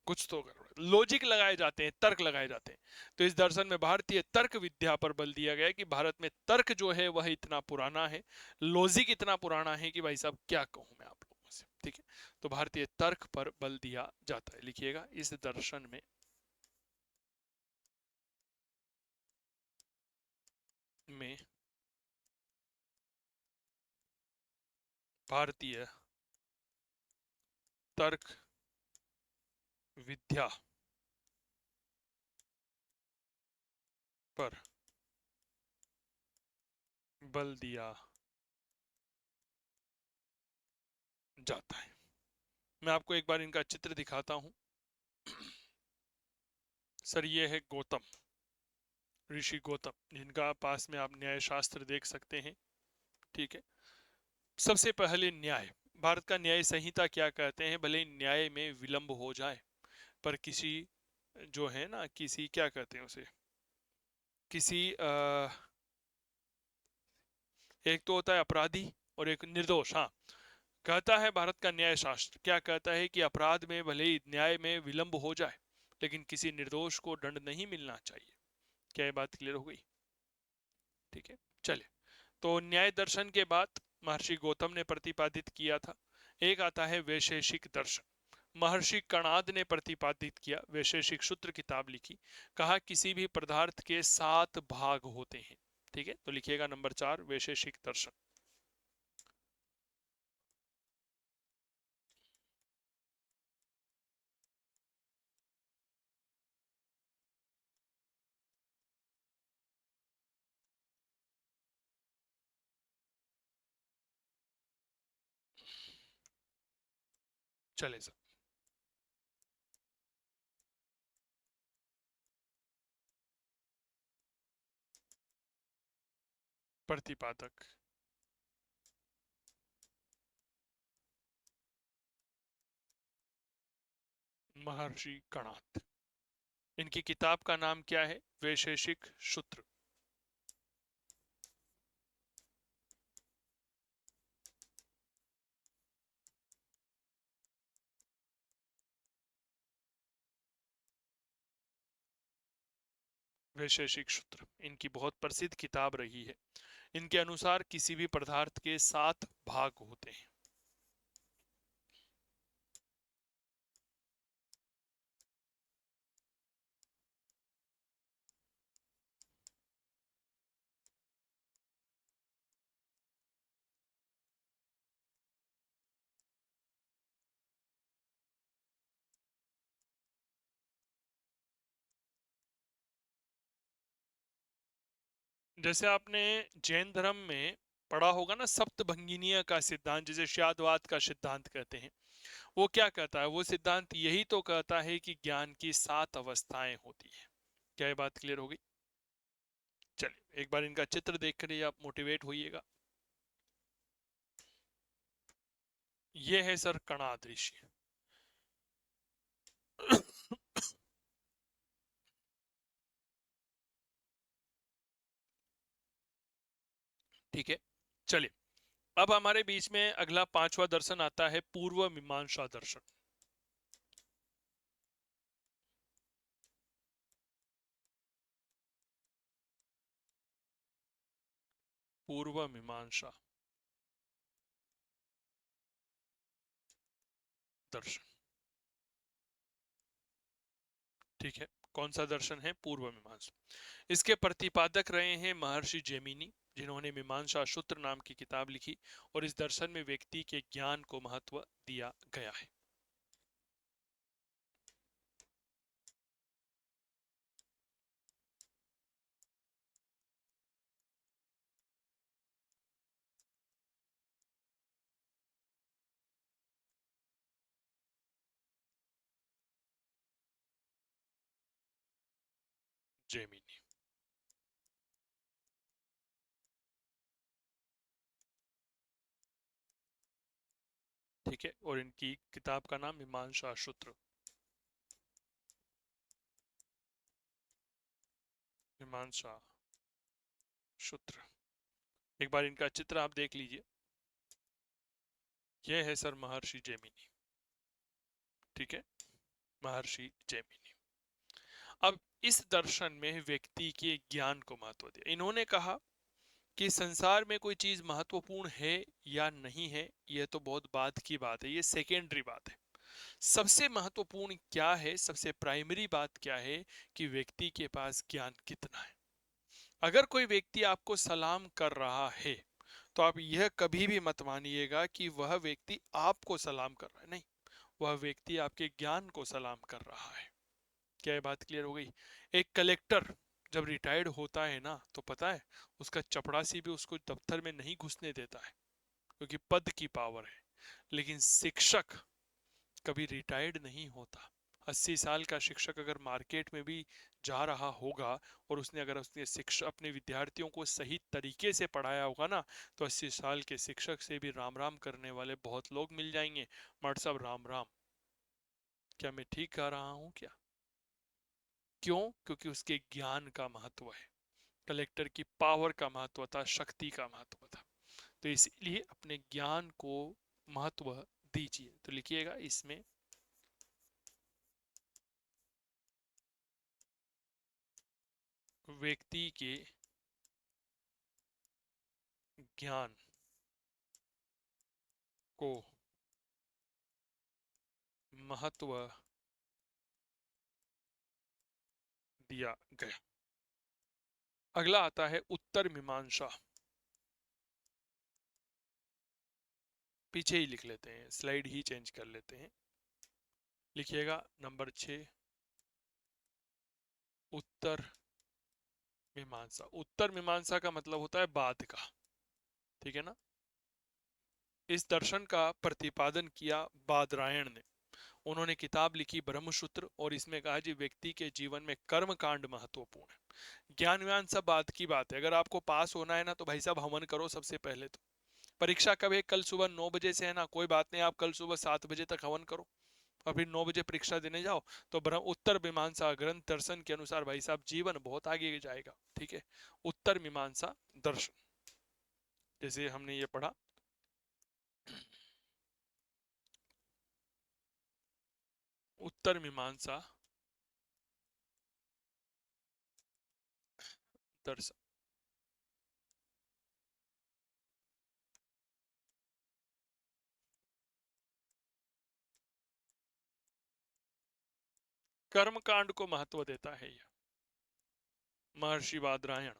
कुछ तो गड़बड़ है। लॉजिक लगाए जाते हैं, तर्क लगाए जाते हैं। तो इस दर्शन में भारतीय तर्क विद्या पर बल दिया गया है कि भारत में तर्क जो है वह इतना पुराना है, लॉजिक इतना पुराना है कि भाई साहब क्या कहूं मैं आप लोगों से। ठीक है। तो भारतीय तर्क पर बल दिया जाता है। लिखिएगा, इस दर्शन में भारतीय तर्क विद्या पर बल दिया जाता है। मैं आपको एक बार इनका चित्र दिखाता हूं। सर ये है गौतम, ऋषि गौतम, जिनका पास में आप न्याय शास्त्र देख सकते हैं। ठीक है, सबसे पहले न्याय, भारत का न्याय संहिता क्या कहते हैं, भले ही न्याय में विलंब हो जाए पर किसी जो है ना, किसी क्या कहते हैं उसे, किसी एक तो होता है अपराधी और एक निर्दोष। हाँ, कहता है भारत का न्याय शास्त्र क्या कहता है कि अपराध में भले ही न्याय में विलंब हो जाए लेकिन किसी निर्दोष को दंड नहीं मिलना चाहिए। क्या ये बात क्लियर हो गई? ठीक है, चलिए। तो न्याय दर्शन के बाद महर्षि गौतम ने प्रतिपादित किया था, एक आता है वैशेषिक दर्शन। महर्षि कणाद ने प्रतिपादित किया, वैशेषिक सूत्र किताब लिखी, कहा किसी भी पदार्थ के 7 भाग होते हैं। ठीक है, तो लिखिएगा नंबर 4 वैशेषिक दर्शन। चले सर, प्रतिपादक महर्षि कणाद, इनकी किताब का नाम क्या है? वैशेषिक सूत्र। वैशेषिक सूत्र इनकी बहुत प्रसिद्ध किताब रही है। इनके अनुसार किसी भी पदार्थ के 7 भाग होते हैं। जैसे आपने जैन धर्म में पढ़ा होगा ना, सप्तभंगिनीय का सिद्धांत, जिसे शादवाद का सिद्धांत कहते हैं, वो क्या कहता है? वो सिद्धांत यही तो कहता है कि ज्ञान की 7 अवस्थाएं होती है। क्या ये बात क्लियर हो गई? चलिए, एक बार इनका चित्र देख कर ही आप मोटिवेट होइएगा। ये है सर कणाद ऋषि। ठीक है, चलिए। अब हमारे बीच में अगला 5वां दर्शन आता है, पूर्व मीमांसा दर्शन। पूर्व मीमांसा दर्शन। ठीक है, कौन सा दर्शन है? पूर्व मीमांसा। इसके प्रतिपादक रहे हैं महर्षि जैमिनी, जिन्होंने मीमांसा सूत्र नाम की किताब लिखी, और इस दर्शन में व्यक्ति के ज्ञान को महत्व दिया गया है। जैमिनी। ठीक है, और इनकी किताब का नाम मीमांसा सूत्र। मीमांसा सूत्र। एक बार इनका चित्र आप देख लीजिए। यह है सर महर्षि जैमिनी। ठीक है, महर्षि जैमिनी। अब इस दर्शन में व्यक्ति के ज्ञान को महत्व दिया। इन्होंने कहा कि संसार में कोई चीज महत्वपूर्ण है या नहीं है, यह तो बहुत बाद की बात है, ये सेकेंडरी बात है। सबसे महत्वपूर्ण क्या है, सबसे प्राइमरी बात क्या है कि व्यक्ति के पास ज्ञान कितना है। अगर कोई व्यक्ति आपको सलाम कर रहा है तो आप यह कभी भी मत मानिएगा कि वह व्यक्ति आपको सलाम कर रहा है, नहीं, वह व्यक्ति आपके ज्ञान को सलाम कर रहा है। क्या ये बात क्लियर हो गई? एक कलेक्टर जब रिटायर्ड होता है ना, तो पता है उसका चपड़ासी भी उसको दफ्तर में नहीं घुसने देता है, क्योंकि पद की पावर है। लेकिन शिक्षक कभी रिटायर्ड नहीं होता, 80 साल का शिक्षक अगर मार्केट में भी जा रहा होगा और उसने अगर उसने शिक्षक अपने विद्यार्थियों को सही तरीके से पढ़ाया होगा ना, तो 80 साल के शिक्षक से भी राम राम करने वाले बहुत लोग मिल जाएंगे। मर्द साहब राम राम। क्या मैं ठीक कह रहा हूं क्या? क्यों? क्योंकि उसके ज्ञान का महत्व है, कलेक्टर की पावर का महत्व था, शक्ति का महत्व था। तो इसीलिए अपने ज्ञान को महत्व दीजिए। तो लिखिएगा इसमें व्यक्ति के ज्ञान को महत्व दिया गया। अगला आता है उत्तर मीमांसा। पीछे ही लिख लेते हैं, स्लाइड ही चेंज कर लेते हैं। लिखिएगा नंबर 6 उत्तर मीमांसा। उत्तर मीमांसा का मतलब होता है बाद का, ठीक है ना। इस दर्शन का प्रतिपादन किया बादरायण ने। उन्होंने किताब लिखी ब्रह्मसूत्र और इसमें कहा जी व्यक्ति के जीवन में कर्म कांड महत्वपूर्ण है। ज्ञान व्यान सब बात की बात है। अगर आपको पास होना है ना तो भाई साहब हवन करो सबसे पहले तो। परीक्षा कब है? कल सुबह 9 बजे से है ना, कोई बात नहीं, आप कल सुबह 7 बजे तक हवन करो और फिर 9 बजे परीक्षा देने जाओ। तो ब्रह्म उत्तर मीमांसा ग्रंथ दर्शन के अनुसार भाई साहब जीवन बहुत आगे जाएगा, ठीक है। उत्तर मीमांसा दर्शन, जैसे हमने ये पढ़ा उत्तर मीमांसा दर्शन। कर्म कांड को महत्व देता है यह महर्षि बादरायण।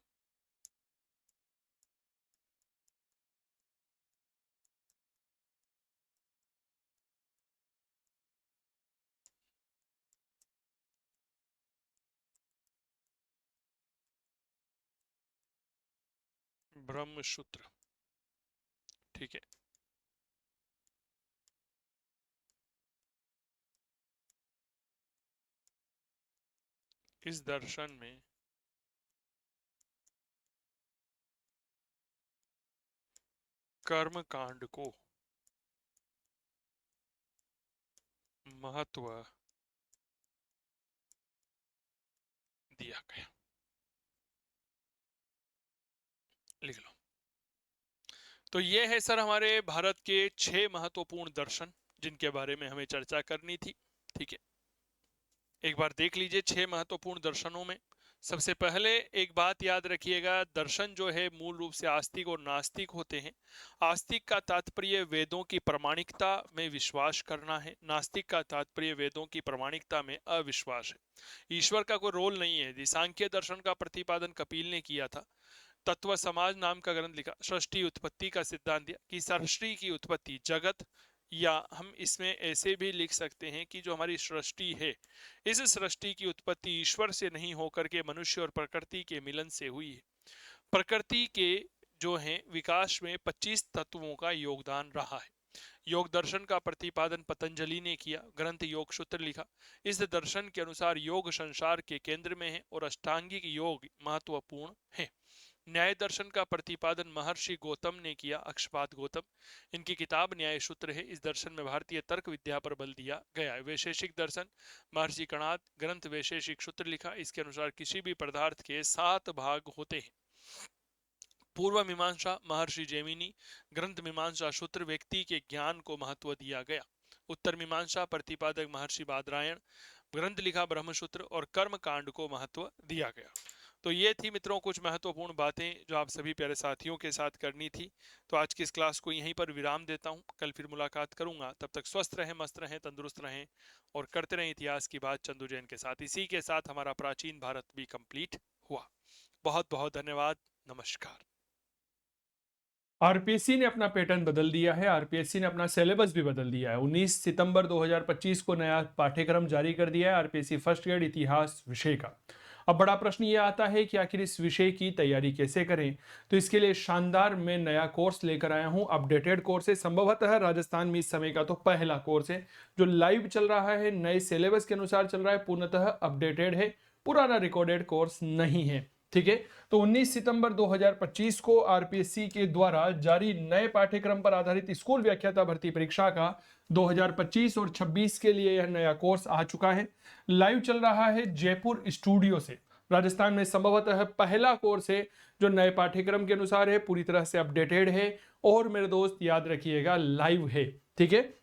ब्रह्मसूत्र, ठीक है। इस दर्शन में कर्म कांड को महत्व दिया गया। लिख लो। तो ये है सर हमारे भारत के 6 महत्वपूर्ण दर्शन जिनके बारे में हमें चर्चा करनी थी, ठीक है। एक बार देख लीजिए 6 महत्वपूर्ण दर्शनों में सबसे पहले एक बात याद रखिएगा, दर्शन जो है मूल रूप से आस्तिक और नास्तिक होते हैं। आस्तिक का तात्पर्य वेदों की प्रामाणिकता में विश्वास करना है, नास्तिक का तात्पर्य वेदों की प्रामाणिकता में अविश्वास है। ईश्वर का कोई रोल नहीं है। सांख्य दर्शन का प्रतिपादन कपिल ने किया था। तत्व समाज नाम का ग्रंथ लिखा, सृष्टि उत्पत्ति का सिद्धांत दिया कि सृष्टि की उत्पत्ति जगत, या हम इसमें ऐसे भी लिख सकते हैं कि जो हमारी सृष्टि है, इस सृष्टि की उत्पत्ति ईश्वर से नहीं होकर के मनुष्य और प्रकृति के मिलन से हुई है। प्रकृति के जो है विकास में 25 तत्वों का योगदान रहा है। योग दर्शन का प्रतिपादन पतंजलि ने किया, ग्रंथ योग सूत्र लिखा। इस दर्शन के अनुसार योग संसार के केंद्र में है और अष्टांगिक योग महत्वपूर्ण है। न्याय दर्शन का प्रतिपादन महर्षि गौतम ने किया, अक्षपाद गौतम। इनकी किताब न्याय सूत्र है। इस दर्शन में भारतीय तर्क विद्या पर बल दिया गया है। वैशेषिक दर्शन महर्षि कणाद, ग्रंथ वैशेषिक सूत्र लिखा। इसके अनुसार किसी भी पदार्थ के 7 भाग होते हैं। पूर्व मीमांसा महर्षि जैमिनी, ग्रंथ मीमांसा सूत्र व्यक्ति के ज्ञान को महत्व दिया गया। उत्तर मीमांसा प्रतिपादक महर्षि बादरायण, ग्रंथ लिखा ब्रह्मसूत्र और कर्म कांड को महत्व दिया गया। तो ये थी मित्रों कुछ महत्वपूर्ण बातें जो आप सभी प्यारे साथियों के साथ करनी थी। तो आज की इस क्लास को यहीं पर विराम देता हूं, कल फिर मुलाकात करूंगा। तब तक स्वस्थ रहें, मस्त रहें, तंदुरुस्त रहें और करते रहें इतिहास की बात चंदू जैन के साथ। इसी के साथ हमारा प्राचीन भारत भी कंप्लीट हुआ। बहुत बहुत धन्यवाद। नमस्कार। आरपीएससी ने अपना पैटर्न बदल दिया है। आरपीएससी ने अपना सिलेबस भी बदल दिया है। 19 सितंबर 2025 को नया पाठ्यक्रम जारी कर दिया है आरपीएससी फर्स्ट ग्रेड इतिहास विषय का। अब बड़ा प्रश्न ये आता है कि आखिर इस विषय की तैयारी कैसे करें। तो इसके लिए शानदार मैं नया कोर्स लेकर आया हूं। अपडेटेड कोर्स है, संभवतः राजस्थान में इस समय का तो पहला कोर्स है जो लाइव चल रहा है, नए सिलेबस के अनुसार चल रहा है, पूर्णतः अपडेटेड है, पुराना रिकॉर्डेड कोर्स नहीं है। ठीक है, तो 19 सितंबर 2025 को आरपीएससी के द्वारा जारी नए पाठ्यक्रम पर आधारित स्कूल व्याख्याता भर्ती परीक्षा का 2025 और 26 के लिए यह नया कोर्स आ चुका है। लाइव चल रहा है जयपुर स्टूडियो से। राजस्थान में संभवतः पहला कोर्स है जो नए पाठ्यक्रम के अनुसार है, पूरी तरह से अपडेटेड है और मेरे दोस्त याद रखिएगा लाइव है। ठीक है,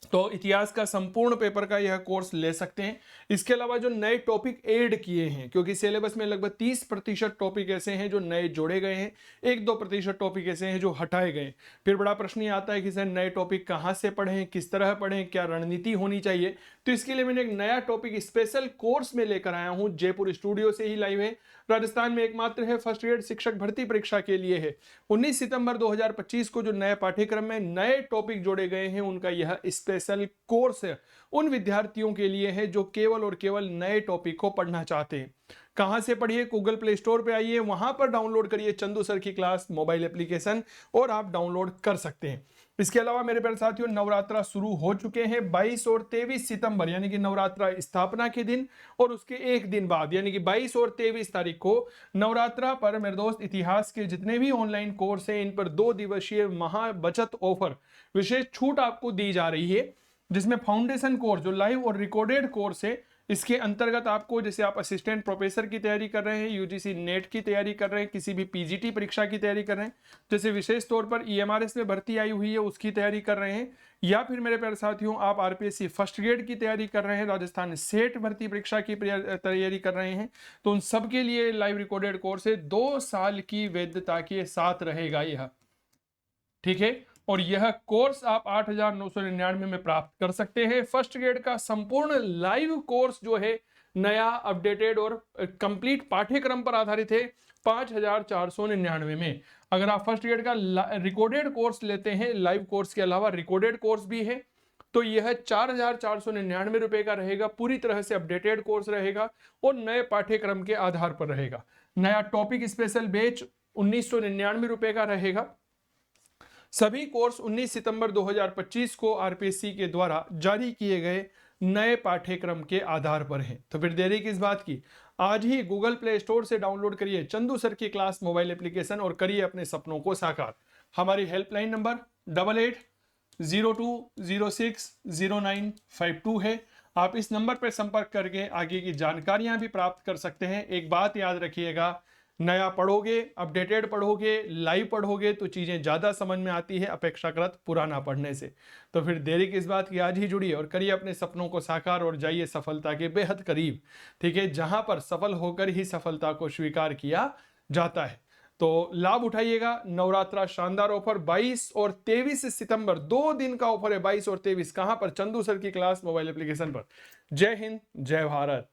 तो इतिहास का संपूर्ण पेपर का यह कोर्स ले सकते हैं। इसके अलावा जो नए टॉपिक ऐड किए हैं, क्योंकि सिलेबस में लगभग 30% टॉपिक ऐसे हैं जो नए जोड़े गए हैं, 1-2% टॉपिक ऐसे हैं जो हटाए गए। फिर बड़ा प्रश्न ये आता है कि सर नए टॉपिक कहाँ से पढ़ें, किस तरह पढ़ें, क्या रणनीति होनी चाहिए। तो इसके लिए मैंने एक नया टॉपिक स्पेशल कोर्स में लेकर आया हूँ, जयपुर स्टूडियो से ही लाइव है, राजस्थान में एकमात्र है, फर्स्ट ग्रेड शिक्षक भर्ती परीक्षा के लिए है। 19 सितंबर 2025 को जो नए पाठ्यक्रम में नए टॉपिक जोड़े गए हैं उनका यह स्पेशल कोर्स है, उन विद्यार्थियों के लिए है जो केवल और केवल नए टॉपिक को पढ़ना चाहते हैं। कहां से पढ़िए, गूगल प्ले स्टोर पे आइए, वहां पर डाउनलोड करिए चंदू सर की क्लास मोबाइल एप्लीकेशन और आप डाउनलोड कर सकते हैं। इसके अलावा मेरे प्यारे साथियों, नवरात्रा शुरू हो चुके हैं 22 और 23 सितंबर, यानी कि नवरात्रा स्थापना के दिन और उसके एक दिन बाद, यानी कि 22 और 23 तारीख को नवरात्रा पर मेरे दोस्त इतिहास के जितने भी ऑनलाइन कोर्स हैं इन पर 2 दिवसीय महा बचत ऑफर विशेष छूट आपको दी जा रही है, जिसमें फाउंडेशन कोर्स जो लाइव और रिकॉर्डेड कोर्स है इसके अंतर्गत आपको, जैसे आप असिस्टेंट प्रोफेसर की तैयारी कर रहे हैं, यूजीसी नेट की तैयारी कर रहे हैं, किसी भी पीजीटी परीक्षा की तैयारी कर रहे हैं, जैसे विशेष तौर पर ईएमआरएस में भर्ती आई हुई है उसकी तैयारी कर रहे हैं, या फिर मेरे प्यारे साथियों आप आरपीएससी फर्स्ट ग्रेड की तैयारी कर रहे हैं, राजस्थान सेट भर्ती परीक्षा की तैयारी कर रहे हैं, तो उन सबके लिए लाइव रिकॉर्डेड कोर्स है, 2 साल की वैधता के साथ रहेगा यह। ठीक है, और यह कोर्स आप 8,999 में प्राप्त कर सकते हैं। फर्स्ट ग्रेड का संपूर्ण लाइव कोर्स जो है नया अपडेटेड और कंप्लीट पाठ्यक्रम पर आधारित है 5,499 में। अगर आप फर्स्ट ग्रेड का रिकॉर्डेड कोर्स लेते हैं, लाइव कोर्स के अलावा रिकॉर्डेड कोर्स भी है, तो यह 4,499 रुपए का रहेगा, पूरी तरह से अपडेटेड कोर्स रहेगा और नए पाठ्यक्रम के आधार पर रहेगा। नया टॉपिक स्पेशल बैच 1,999 रुपए का रहेगा। सभी कोर्स 19 सितंबर 2025 को आरपीएससी के द्वारा जारी किए गए नए पाठ्यक्रम के आधार पर हैं। तो फिर देरी किस बात की, आज ही गूगल प्ले स्टोर से डाउनलोड करिए चंदू सर की क्लास मोबाइल एप्लीकेशन और करिए अपने सपनों को साकार। हमारी हेल्पलाइन नंबर 8802060952 है। आप इस नंबर पर संपर्क करके आगे की जानकारियां भी प्राप्त कर सकते हैं। एक बात याद रखिएगा, नया पढ़ोगे, अपडेटेड पढ़ोगे, लाइव पढ़ोगे तो चीजें ज्यादा समझ में आती है अपेक्षाकृत पुराना पढ़ने से। तो फिर देरी किस बात की, आज ही जुड़िए और करिए अपने सपनों को साकार और जाइए सफलता के बेहद करीब। ठीक है, जहां पर सफल होकर ही सफलता को स्वीकार किया जाता है। तो लाभ उठाइएगा। नवरात्रा शानदार ऑफर 22 और 23 सितंबर 2 दिन का ऑफर है। 22 और 23 कहां पर, चंदू सर की क्लास मोबाइल एप्लीकेशन पर। जय हिंद, जय भारत।